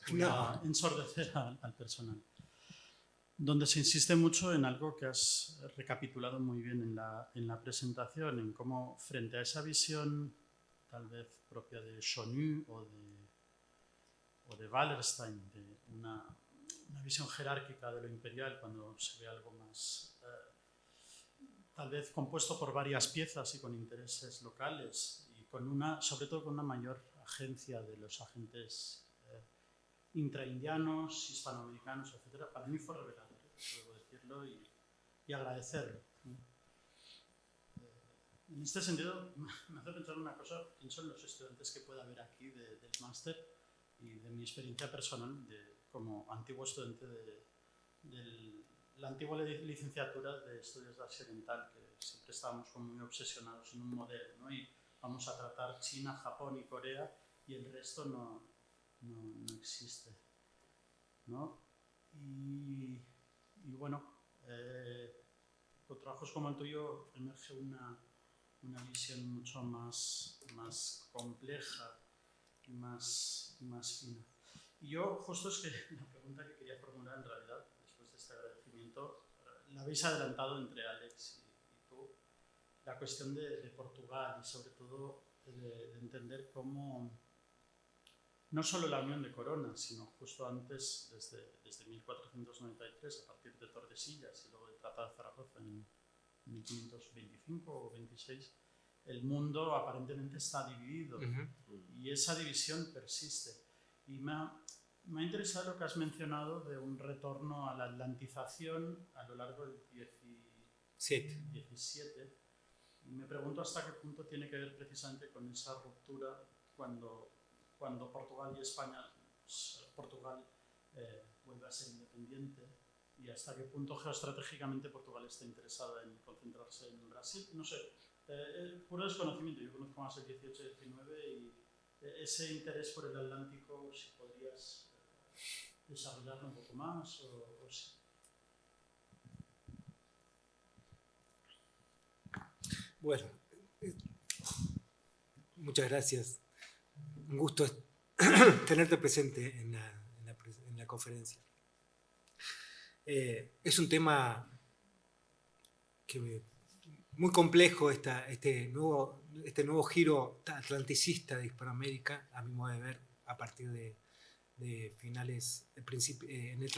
voy No. a ensordecer al personal. Donde se insiste mucho en algo que has recapitulado muy bien en la presentación, en cómo frente a esa visión tal vez propia de Chonu o de Wallerstein, de una visión jerárquica de lo imperial, cuando se ve algo más tal vez compuesto por varias piezas y con intereses locales y sobre todo con una mayor agencia de los agentes intraindianos, hispanoamericanos, etcétera. Para mí fue revelador, debo decirlo, y agradecerlo. En este sentido, me hace pensar una cosa, pienso en los estudiantes que pueda haber aquí del máster y de mi experiencia personal como antiguo estudiante de la antigua licenciatura de Estudios de Asia Oriental, que siempre estábamos como muy obsesionados en un modelo, ¿no? Y vamos a tratar China, Japón y Corea y el resto no existe, ¿no? Y bueno, con trabajos como el tuyo emerge una visión mucho más compleja y más fina. Y yo, justo es que la pregunta que quería formular en realidad, después de este agradecimiento, la habéis adelantado entre Alex y tú, la cuestión de Portugal y sobre todo de entender cómo no solo la Unión de Coronas, sino justo antes, desde 1493, a partir de Tordesillas y luego del Tratado de Zaragoza en 1525 o 26, el mundo aparentemente está dividido y esa división persiste. Y me ha interesado lo que has mencionado de un retorno a la atlantización a lo largo del 17. Y me pregunto hasta qué punto tiene que ver precisamente con esa ruptura cuando Portugal y España, Portugal vuelve a ser independiente, y hasta qué punto geoestratégicamente Portugal está interesada en concentrarse en Brasil. No sé, puro desconocimiento, yo conozco más el 18 y 19 y ese interés por el Atlántico, si podrías desarrollarlo un poco más o sí. Bueno, muchas gracias. Un gusto tenerte presente en la conferencia. Es un tema muy complejo, este nuevo giro atlanticista de Hispanoamérica, a mi modo de ver, a partir de finales, en el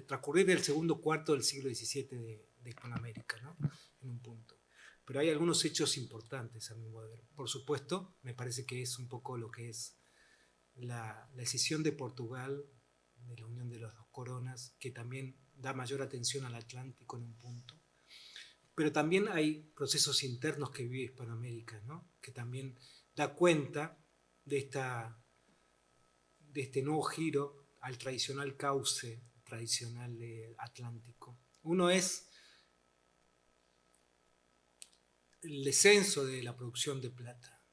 transcurrir del segundo cuarto del siglo XVII de Hispanoamérica, ¿no? En un punto. Pero hay algunos hechos importantes, a mi modo de ver. Por supuesto, me parece que es un poco lo que es la decisión de Portugal, de la unión de las dos coronas, que también da mayor atención al Atlántico en un punto. Pero también hay procesos internos que vive Hispanoamérica, ¿no? Que también da cuenta de este nuevo giro al tradicional cauce tradicional atlántico. Uno es el descenso de la producción de plata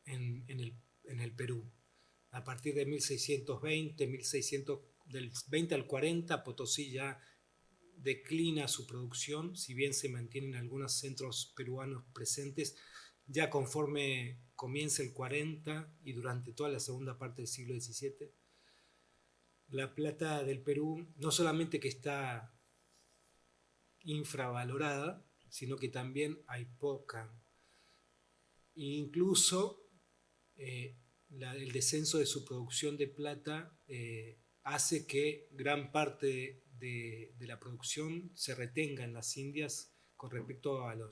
en el Perú. A partir de 1620, del 20 al 40, Potosí ya declina su producción, si bien se mantienen algunos centros peruanos presentes, ya conforme comienza el 40 y durante toda la segunda parte del siglo XVII, la plata del Perú no solamente que está infravalorada, sino que también hay poca. E incluso el descenso de su producción de plata hace que gran parte de la producción se retenga en las Indias con respecto a lo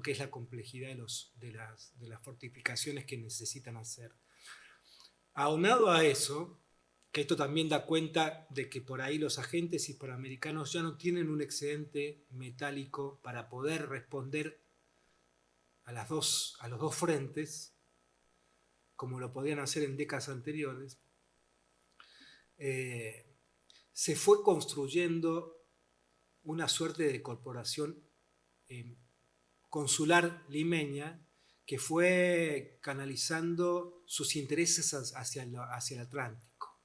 que es la complejidad de las fortificaciones que necesitan hacer. Aunado a eso, que esto también da cuenta de que por ahí los agentes hispanoamericanos ya no tienen un excedente metálico para poder responder a los dos frentes, como lo podían hacer en décadas anteriores, se fue construyendo una suerte de corporación consular limeña que fue canalizando sus intereses hacia el Atlántico.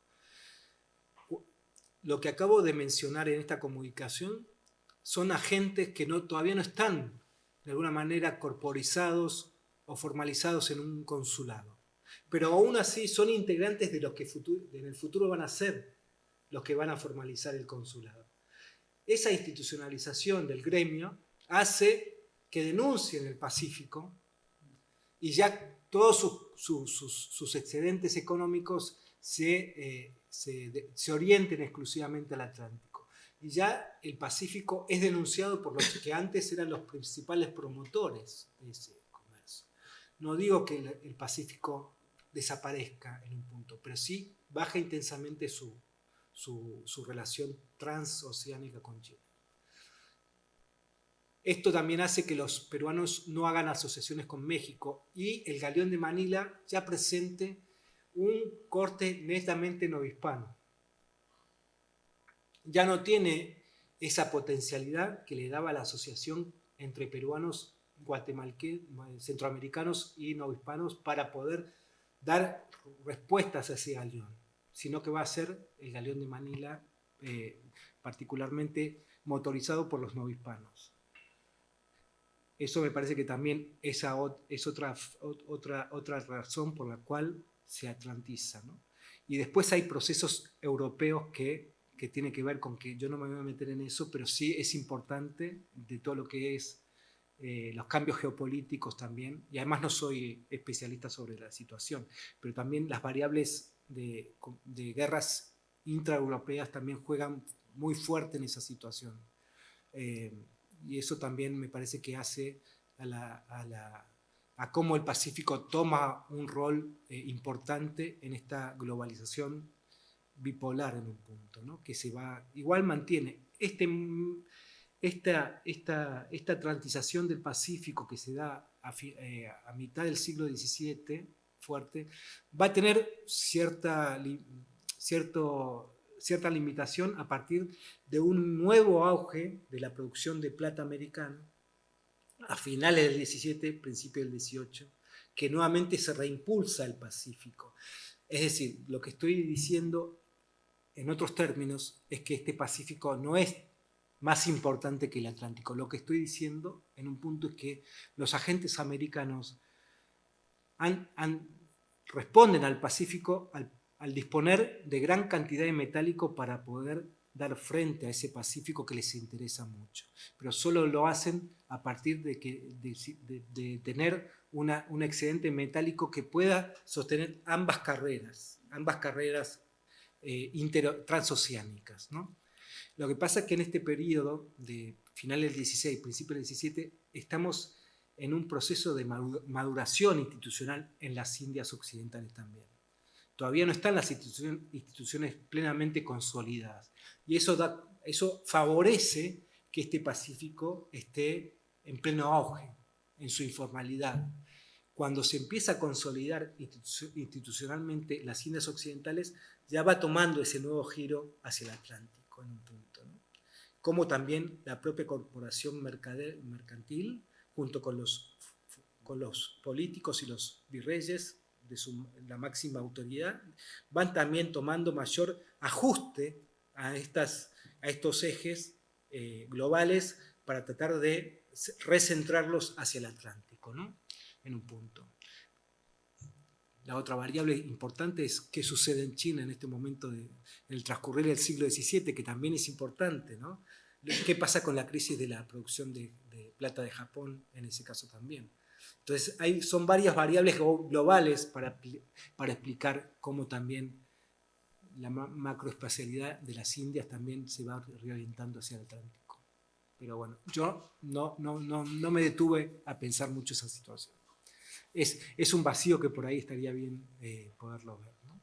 Lo que acabo de mencionar en esta comunicación son agentes que todavía no están de alguna manera corporizados o formalizados en un consulado, pero aún así son integrantes de los que en el futuro van a ser los que van a formalizar el consulado. Esa institucionalización del gremio hace que denuncien el Pacífico y ya todos sus excedentes económicos se orienten exclusivamente al Atlántico. Y ya el Pacífico es denunciado por los que antes eran los principales promotores de ese comercio. No digo que el Pacífico desaparezca en un punto, pero sí baja intensamente su relación transoceánica con Chile. Esto también hace que los peruanos no hagan asociaciones con México y el galeón de Manila ya presente un corte netamente novohispano. Ya no tiene esa potencialidad que le daba la asociación entre peruanos, centroamericanos y novohispanos para poder dar respuestas a ese galeón, sino que va a ser el galeón de Manila particularmente motorizado por los novohispanos. Eso me parece que también es otra razón por la cual se atlantiza, ¿no? Y después hay procesos europeos que tienen que ver con que yo no me voy a meter en eso, pero sí es importante de todo lo que es los cambios geopolíticos también, y además no soy especialista sobre la situación, pero también las variables de guerras intraeuropeas también juegan muy fuerte en esa situación. Y eso también me parece que hace a cómo el Pacífico toma un rol importante en esta globalización bipolar en un punto, ¿no? Que igual mantiene esta atlantización del Pacífico que se da a mitad del siglo XVII, fuerte, va a tener cierta limitación a partir de un nuevo auge de la producción de plata americana a finales del XVII, principios del XVIII, que nuevamente se reimpulsa el Pacífico. Es decir, lo que estoy diciendo en otros términos es que este Pacífico no es más importante que el Atlántico. Lo que estoy diciendo en un punto es que los agentes americanos responden al Pacífico al disponer de gran cantidad de metálico para poder dar frente a ese Pacífico que les interesa mucho. Pero solo lo hacen a partir de tener un excedente metálico que pueda sostener ambas carreras transoceánicas, ¿no? Lo que pasa es que en este periodo de finales del 16, principios del 17, estamos en un proceso de maduración institucional en las Indias Occidentales también. Todavía no están las instituciones plenamente consolidadas. Y eso favorece que este Pacífico esté en pleno auge, en su informalidad. Cuando se empieza a consolidar institucionalmente las Indias Occidentales, ya va tomando ese nuevo giro hacia el Atlántico en un punto, ¿no? Como también la propia corporación mercantil, junto con los políticos y los virreyes, la máxima autoridad, van también tomando mayor ajuste a estos ejes globales para tratar de recentrarlos hacia el Atlántico, ¿no? En un punto. La otra variable importante es qué sucede en China en este momento, en el transcurrir del siglo XVII, que también es importante, ¿no? ¿Qué pasa con la crisis de la producción de plata de Japón en ese caso también? Entonces, son varias variables globales para explicar cómo también la macroespacialidad de las Indias también se va reorientando hacia el Atlántico. Pero bueno, yo no me detuve a pensar mucho esa situación. Es un vacío que por ahí estaría bien poderlo ver, ¿no?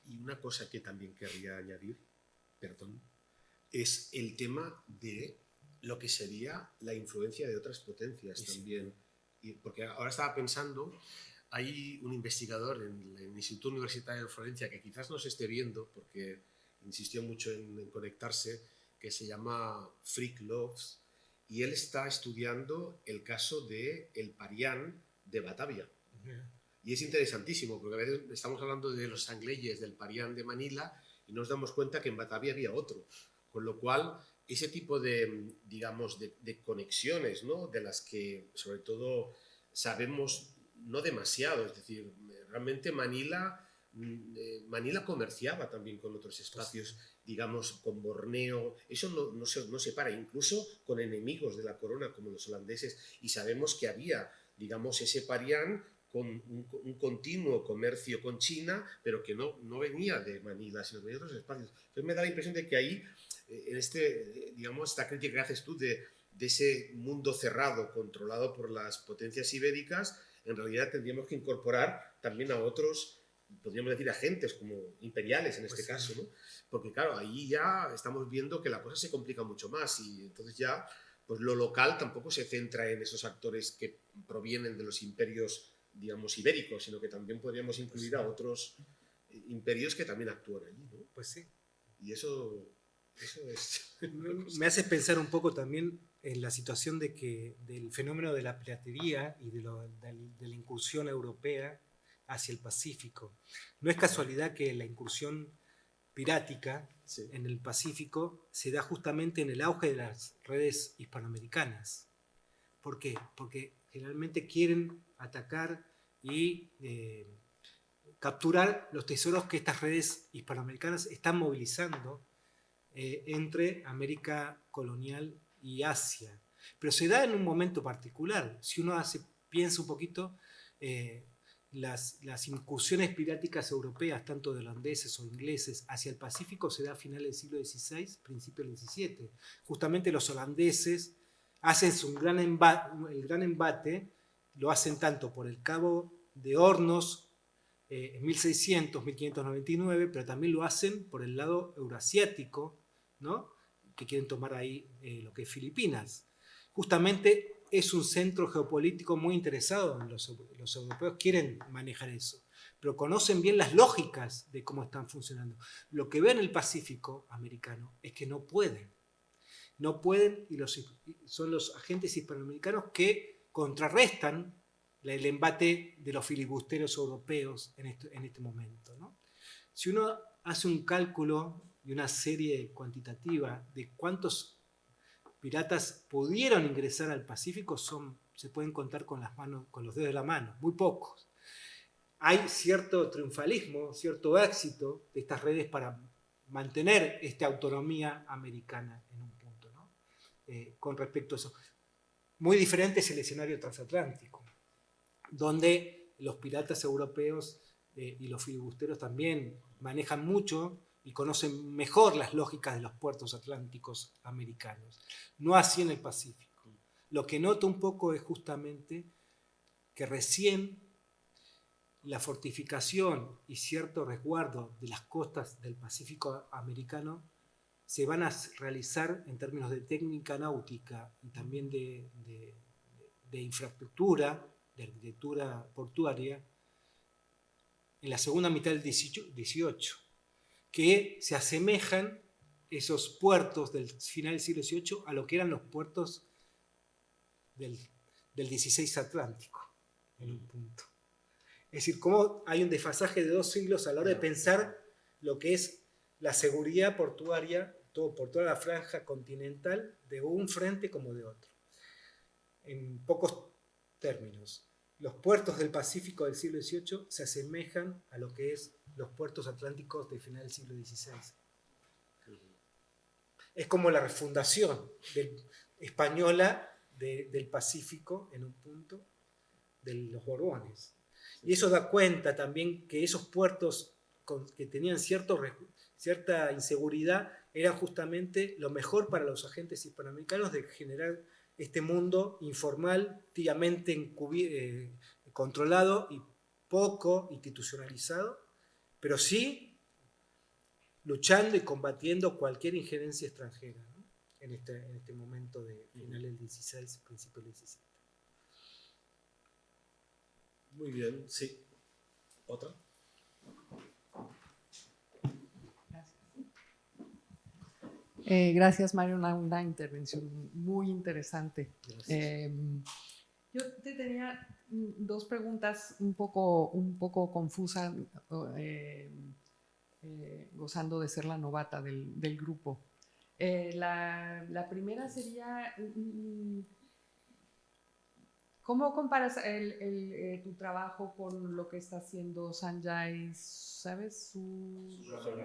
Y una cosa que también querría añadir, perdón, es el tema de lo que sería la influencia de otras potencias también. Porque ahora estaba pensando, hay un investigador en el Instituto Universitario de Florencia que quizás no se esté viendo porque insistió mucho en conectarse, que se llama Freak Loves, y él está estudiando el caso del Parián de Batavia. Y es interesantísimo, porque a veces estamos hablando de los sangleyes del Parián de Manila y nos damos cuenta que en Batavia había otro. Con lo cual, ese tipo de, digamos, de conexiones, ¿no? De las que, sobre todo, sabemos no demasiado. Es decir, realmente Manila comerciaba también con otros espacios, digamos, con Borneo. Eso no se para, incluso con enemigos de la corona, como los holandeses. Y sabemos que había, digamos, ese Parián con un continuo comercio con China, pero que no venía de Manila, sino de otros espacios. Entonces me da la impresión de que ahí, en digamos, esta crítica que haces tú de ese mundo cerrado, controlado por las potencias ibéricas, en realidad tendríamos que incorporar también a otros, podríamos decir, agentes como imperiales en este caso, ¿no? Porque claro, ahí ya estamos viendo que la cosa se complica mucho más y entonces ya pues lo local tampoco se centra en esos actores que provienen de los imperios, digamos, ibéricos, sino que también podríamos incluir a otros imperios que también actúan allí, ¿no? Pues sí. Y eso es... Me hace pensar un poco también en la situación del fenómeno de la piratería y de la incursión europea hacia el Pacífico. No es casualidad que la incursión pirática en el Pacífico se da justamente en el auge de las redes hispanoamericanas. ¿Por qué? Porque generalmente quieren atacar y capturar los tesoros que estas redes hispanoamericanas están movilizando entre América colonial y Asia. Pero se da en un momento particular. Si uno piensa un poquito, las incursiones piráticas europeas, tanto de holandeses o ingleses, hacia el Pacífico se da a finales del siglo XVI, principios del XVII. Justamente los holandeses hacen el gran embate, lo hacen tanto por el Cabo de Hornos en 1600, 1599, pero también lo hacen por el lado eurasiático, ¿no? Que quieren tomar ahí lo que es Filipinas. Justamente es un centro geopolítico muy interesado. Los europeos quieren manejar eso, pero conocen bien las lógicas de cómo están funcionando. Lo que ven en el Pacífico americano es que no pueden. No pueden y son los agentes hispanoamericanos que contrarrestan el embate de los filibusteros europeos en este momento, ¿no? Si uno hace un cálculo y una serie cuantitativa de cuántos piratas pudieron ingresar al Pacífico, se pueden contar con los dedos de la mano, muy pocos. Hay cierto triunfalismo, cierto éxito de estas redes para mantener esta autonomía americana en un punto, ¿no? Con respecto a eso. Muy diferente es el escenario transatlántico, donde los piratas europeos y los filibusteros también manejan mucho y conocen mejor las lógicas de los puertos atlánticos americanos. No así en el Pacífico. Lo que noto un poco es justamente que recién la fortificación y cierto resguardo de las costas del Pacífico americano se van a realizar en términos de técnica náutica y también de infraestructura, de arquitectura portuaria, en la segunda mitad del 18, que se asemejan esos puertos del final del siglo XVIII a lo que eran los puertos del XVI Atlántico, en un punto. Es decir, cómo hay un desfasaje de 2 siglos a la hora de pensar lo que es la seguridad portuaria por toda la franja continental de un frente como de otro. En pocos términos, los puertos del Pacífico del siglo XVIII se asemejan a lo que es los puertos atlánticos del final del siglo XVI. Es como la refundación española del Pacífico en un punto de los Borbones. Y eso da cuenta también que esos puertos que tenían cierta inseguridad eran justamente lo mejor para los agentes hispanoamericanos de generar este mundo informal, típicamente controlado y poco institucionalizado, pero sí luchando y combatiendo cualquier injerencia extranjera, ¿no? en este momento de final del 16, principio del 17. Muy bien, sí. ¿Otra? Gracias, Mario, una intervención muy interesante. Yo te tenía dos preguntas un poco confusas, gozando de ser la novata del grupo. La primera sería, ¿cómo comparas tu trabajo con lo que está haciendo Sanjay, ¿sabes?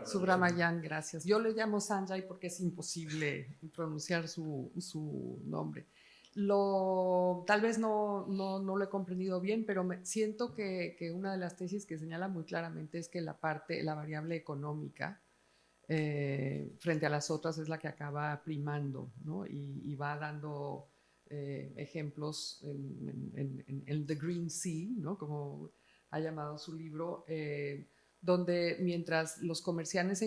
Subramanian, gracias. Yo le llamo Sanjay porque es imposible pronunciar su nombre. Tal vez no lo he comprendido bien, pero siento que una de las tesis que señala muy claramente es que la variable económica frente a las otras es la que acaba primando, ¿no? Y va dando ejemplos en The Green Sea, ¿no? Como ha llamado su libro, donde mientras los comerciantes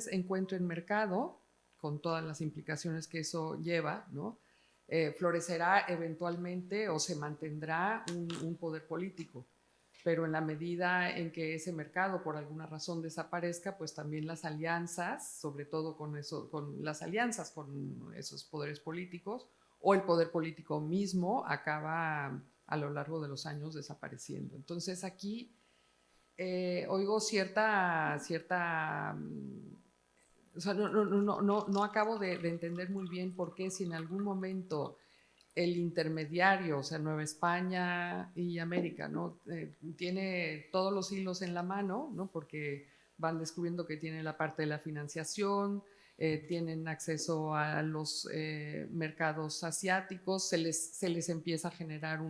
encuentren mercado, con todas las implicaciones que eso lleva, ¿no? Florecerá eventualmente o se mantendrá un poder político. Pero en la medida en que ese mercado por alguna razón desaparezca, pues también las alianzas, sobre todo con las alianzas con esos poderes políticos, o el poder político mismo acaba a lo largo de los años desapareciendo. Entonces aquí oigo cierta o sea, no acabo de entender muy bien por qué, si en algún momento el intermediario, o sea, Nueva España y América, ¿no? Tiene todos los hilos en la mano, ¿no? Porque van descubriendo que tiene la parte de la financiación, tienen acceso a los mercados asiáticos, se les empieza a generar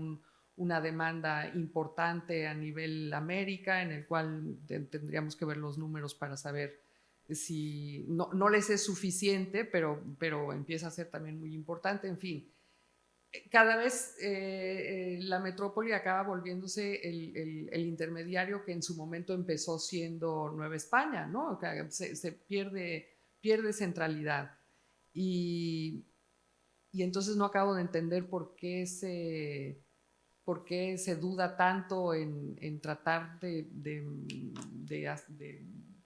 una demanda importante a nivel América, en el cual tendríamos que ver los números para saber si no les es suficiente, pero empieza a ser también muy importante, en fin. Cada vez la metrópoli acaba volviéndose el intermediario que en su momento empezó siendo Nueva España, ¿no? Se pierde centralidad. Y entonces no acabo de entender por qué se duda tanto en tratar de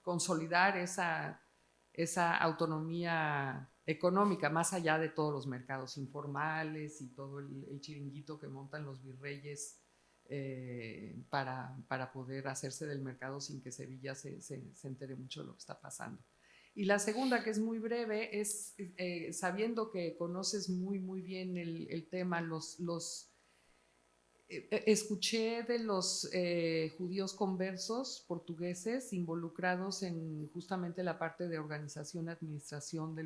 consolidar esa autonomía económica, más allá de todos los mercados informales y todo el chiringuito que montan los virreyes para poder hacerse del mercado sin que Sevilla se entere mucho de lo que está pasando. Y la segunda, que es muy breve, es sabiendo que conoces muy bien el tema, escuché de los judíos conversos portugueses involucrados en justamente la parte de organización y administración de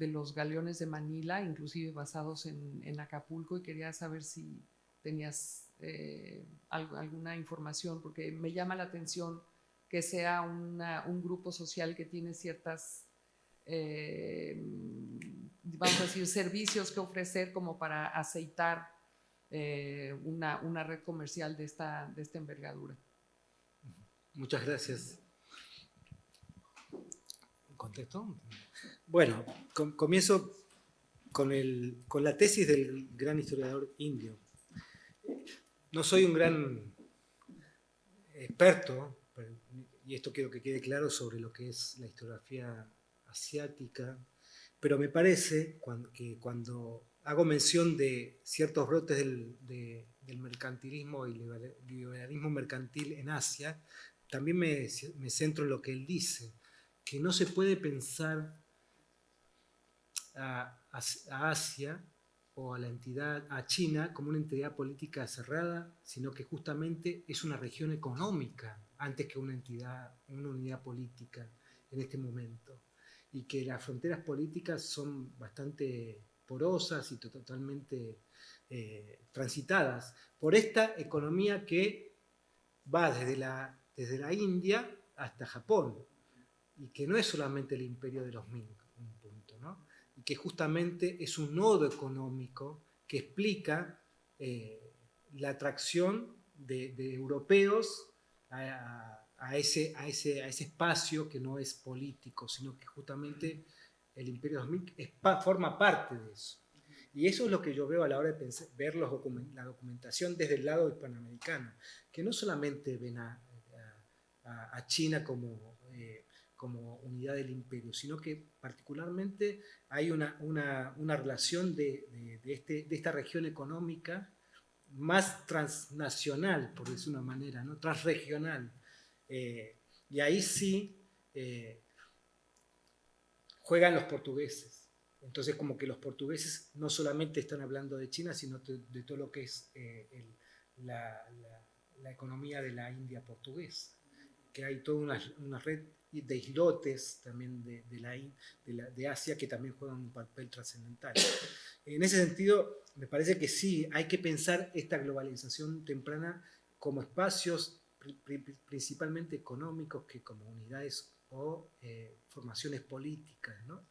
los galeones de Manila, inclusive basados en Acapulco, y quería saber si tenías alguna información, porque me llama la atención que sea un grupo social que tiene ciertas, vamos a decir, servicios que ofrecer como para aceitar una red comercial de esta envergadura. Muchas gracias. ¿Contexto? Bueno, comienzo con la tesis del gran historiador indio. No soy un gran experto, y esto quiero que quede claro, sobre lo que es la historiografía asiática, pero me parece que cuando hago mención de ciertos brotes del mercantilismo y liberalismo mercantil en Asia, también me centro en lo que él dice, que no se puede pensar a Asia o a China como una entidad política cerrada, sino que justamente es una región económica antes que una unidad política en este momento, y que las fronteras políticas son bastante porosas y totalmente transitadas por esta economía que va desde la India hasta Japón, y que no es solamente el imperio de los Ming, un punto, ¿no? Y que justamente es un nodo económico que explica la atracción de europeos a ese espacio que no es político, sino que justamente el Imperio 2000 forma parte de eso. Y eso es lo que yo veo a la hora de ver la documentación desde el lado hispanoamericano, que no solamente ven a China como unidad del imperio, sino que particularmente hay una relación de esta región económica más transnacional, por decir una manera, ¿no? Transregional. Y ahí sí juegan los portugueses. Entonces, como que los portugueses no solamente están hablando de China, sino de todo lo que es la economía de la India portuguesa, que hay toda una red de islotes también de Asia que también juegan un papel trascendental. En ese sentido, me parece que sí, hay que pensar esta globalización temprana como espacios principalmente económicos que como unidades o formaciones políticas, ¿no?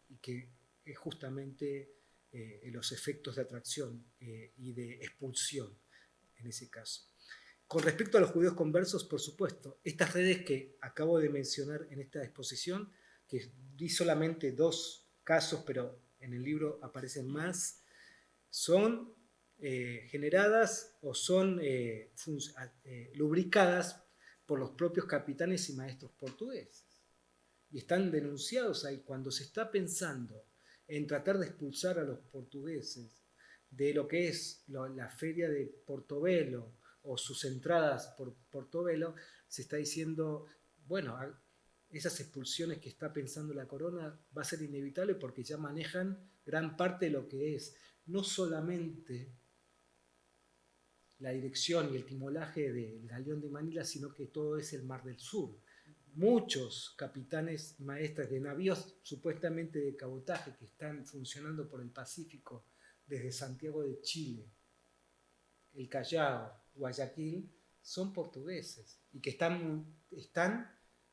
Y que es justamente los efectos de atracción y de expulsión en ese caso. Con respecto a los judíos conversos, por supuesto, estas redes que acabo de mencionar en esta exposición, que di solamente 2 casos, pero en el libro aparecen más, son generadas o son lubricadas por los propios capitanes y maestros portugueses. Y están denunciados ahí. Cuando se está pensando en tratar de expulsar a los portugueses de lo que es la feria de Portobelo o sus entradas por Portobelo, se está diciendo, bueno, esas expulsiones que está pensando la corona va a ser inevitable porque ya manejan gran parte de lo que es no solamente la dirección y el timolaje del galeón de Manila, sino que todo es el Mar del Sur. Muchos capitanes y maestras de navíos supuestamente de cabotaje que están funcionando por el Pacífico desde Santiago de Chile, el Callao, Guayaquil, son portugueses y que están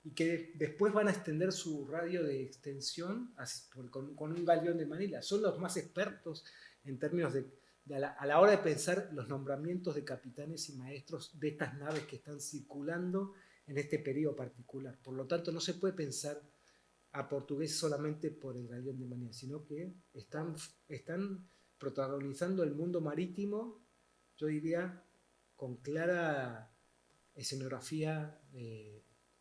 y que después van a extender su radio de extensión con un galeón de Manila. Son los más expertos en términos a la hora de pensar los nombramientos de capitanes y maestros de estas naves que están circulando en este periodo particular. Por lo tanto, no se puede pensar a portugués solamente por el galeón de Manila, sino que están protagonizando el mundo marítimo, yo diría, con clara escenografía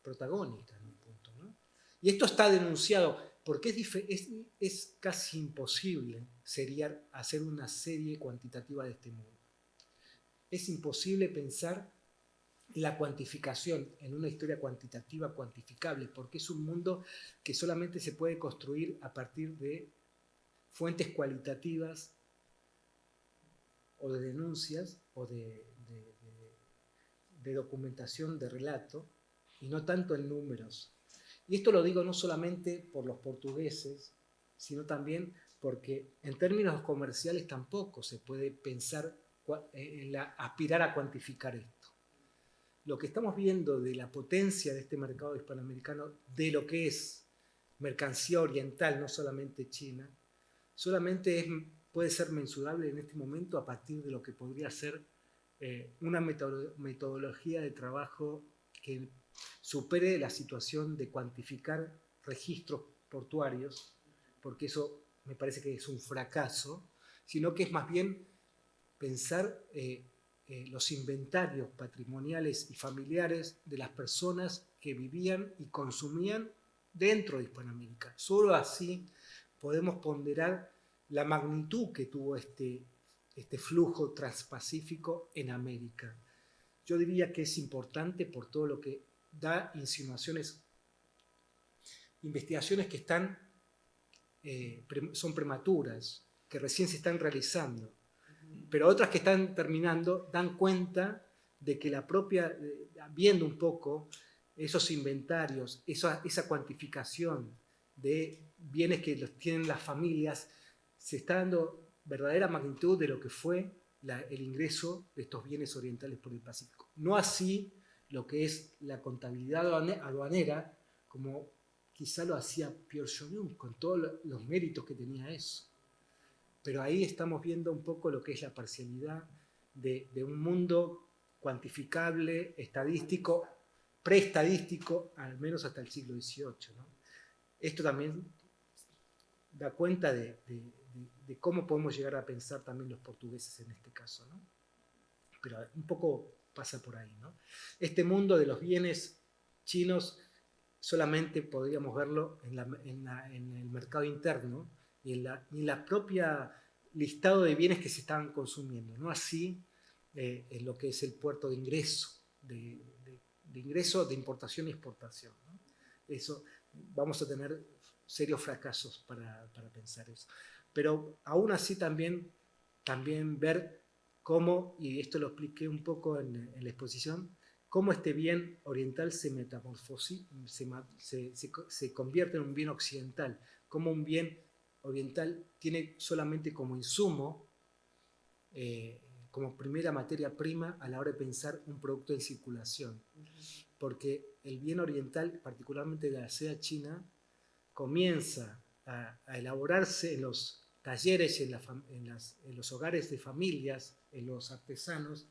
protagónica en un punto, ¿no? Y esto está denunciado porque es casi imposible hacer una serie cuantitativa de este mundo. Es imposible pensar la cuantificación en una historia cuantitativa cuantificable, porque es un mundo que solamente se puede construir a partir de fuentes cualitativas o de denuncias o de documentación de relato y no tanto en números. Y esto lo digo no solamente por los portugueses, sino también porque en términos comerciales tampoco se puede pensar aspirar a cuantificar esto. Lo que estamos viendo de la potencia de este mercado hispanoamericano, de lo que es mercancía oriental, no solamente China, solamente puede ser mensurable en este momento a partir de lo que podría ser una metodología de trabajo que supere la situación de cuantificar registros portuarios, porque eso me parece que es un fracaso, sino que es más bien pensar los inventarios patrimoniales y familiares de las personas que vivían y consumían dentro de Hispanoamérica. Solo así podemos ponderar la magnitud que tuvo este flujo transpacífico en América. Yo diría que es importante por todo lo que da insinuaciones, investigaciones que son prematuras, que recién se están realizando, pero otras que están terminando dan cuenta de que viendo un poco esos inventarios, esa cuantificación de bienes que los tienen las familias, se está dando verdadera magnitud de lo que fue el ingreso de estos bienes orientales por el Pacífico. No así lo que es la contabilidad aduanera, como quizá lo hacía Pierre Chauveau, con todos los méritos que tenía eso. Pero ahí estamos viendo un poco lo que es la parcialidad de un mundo cuantificable, estadístico, preestadístico, al menos hasta el siglo XVIII, ¿no? Esto también da cuenta de cómo podemos llegar a pensar también los portugueses en este caso, ¿no? Pero un poco pasa por ahí, ¿no? Este mundo de los bienes chinos solamente podríamos verlo en el mercado interno y en la propia listado de bienes que se estaban consumiendo, no así en lo que es el puerto de ingreso, de importación y exportación, ¿no? Eso, vamos a tener serios fracasos para pensar eso. Pero aún así también ver cómo, y esto lo expliqué un poco en la exposición, cómo este bien oriental se convierte en un bien occidental, cómo un bien oriental tiene solamente como insumo, como primera materia prima a la hora de pensar un producto en circulación. Porque el bien oriental, particularmente de la seda china, comienza a elaborarse en los talleres, en los hogares de familias, en los artesanos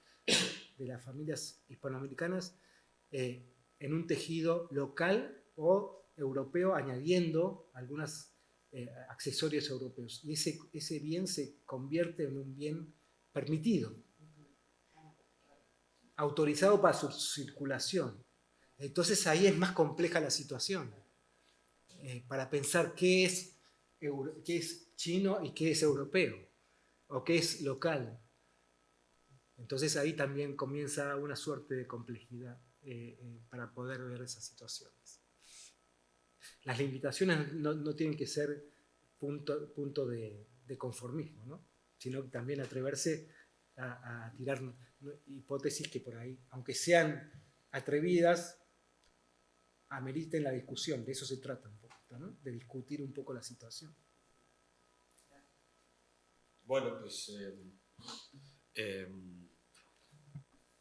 de las familias hispanoamericanas, en un tejido local o europeo, añadiendo algunos accesorios europeos. Y ese bien se convierte en un bien permitido, autorizado para su circulación. Entonces ahí es más compleja la situación, para pensar qué es chino y qué es europeo, o qué es local. Entonces ahí también comienza una suerte de complejidad para poder ver esas situaciones. Las limitaciones no tienen que ser punto de conformismo, ¿no? Sino también atreverse a tirar hipótesis que por ahí, aunque sean atrevidas, ameriten la discusión. De eso se trata un poquito, ¿no? De discutir un poco la situación. Bueno, pues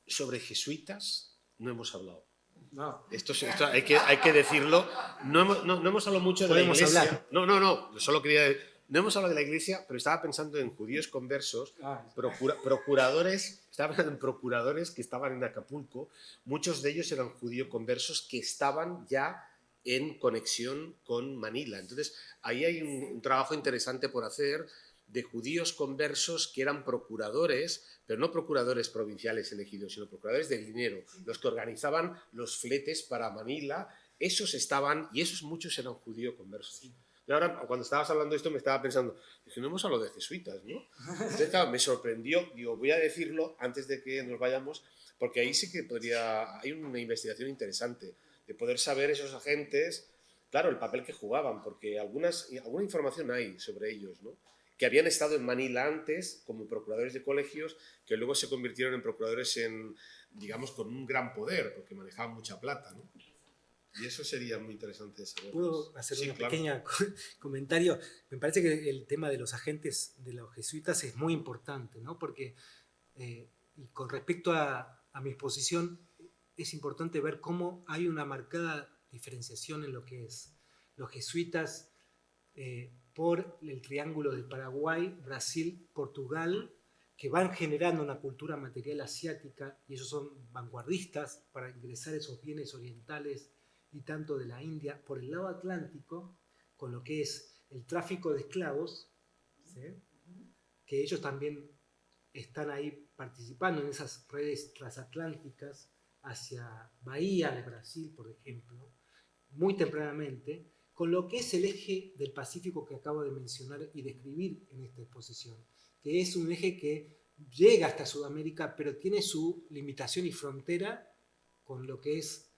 sobre jesuitas no hemos hablado. No. Esto hay que decirlo. No hemos hablado mucho de la iglesia. Hablar. No. Solo quería decir, no hemos hablado de la iglesia, pero estaba pensando en judíos conversos, procuradores. Estaba pensando en procuradores que estaban en Acapulco. Muchos de ellos eran judíos conversos que estaban ya en conexión con Manila. Entonces, ahí hay un trabajo interesante por hacer de judíos conversos que eran procuradores, pero no procuradores provinciales elegidos, sino procuradores de dinero, los que organizaban los fletes para Manila. Esos estaban, y esos muchos eran judíos conversos. Y ahora, cuando estabas hablando de esto, me estaba pensando, dije, no hemos hablado de jesuitas, ¿no? Entonces, claro, me sorprendió, digo, voy a decirlo antes de que nos vayamos, porque ahí sí que hay una investigación interesante de poder saber esos agentes, claro, el papel que jugaban, porque alguna información hay sobre ellos, ¿no? Que habían estado en Manila antes como procuradores de colegios, que luego se convirtieron en procuradores digamos, con un gran poder, porque manejaban mucha plata, ¿no? Y eso sería muy interesante saber. ¿Puedo hacer sí, un claro. pequeño comentario? Me parece que el tema de los agentes de los jesuitas es muy importante, ¿no? Porque, y con respecto a mi exposición, es importante ver cómo hay una marcada diferenciación en lo que es los jesuitas por el triángulo de Paraguay, Brasil, Portugal, que van generando una cultura material asiática, y ellos son vanguardistas para ingresar esos bienes orientales y tanto de la India por el lado atlántico, con lo que es el tráfico de esclavos, ¿sí? Que ellos también están ahí participando en esas redes transatlánticas hacia Bahía de Brasil, por ejemplo, muy tempranamente, con lo que es el eje del Pacífico que acabo de mencionar y describir en esta exposición, que es un eje que llega hasta Sudamérica, pero tiene su limitación y frontera con lo que es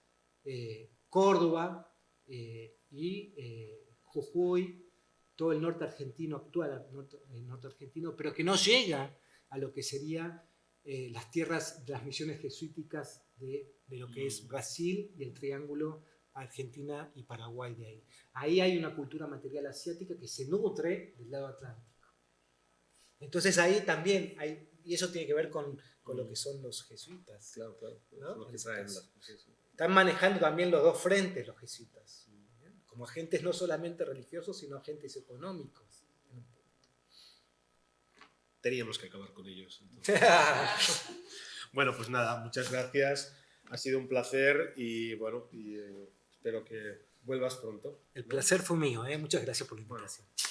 Córdoba y Jujuy, todo el norte argentino actual, el norte argentino, pero que no llega a lo que serían las tierras, las misiones jesuíticas de lo que es Brasil y el triángulo Argentina y Paraguay de ahí. Ahí hay una cultura material asiática que se nutre del lado atlántico. Entonces ahí también hay, y eso tiene que ver con lo que son los jesuitas. Claro. ¿No? Lo que traen están manejando también los dos frentes los jesuitas, como agentes no solamente religiosos, sino agentes económicos. Teníamos que acabar con ellos. Bueno, pues nada, muchas gracias. Ha sido un placer y bueno, espero que vuelvas pronto. El placer fue mío, muchas gracias por la invitación. Bueno.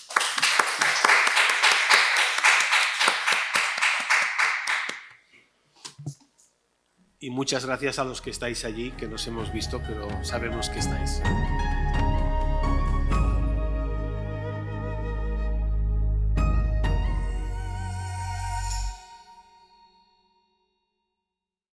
Y muchas gracias a los que estáis allí, que nos hemos visto, pero sabemos que estáis.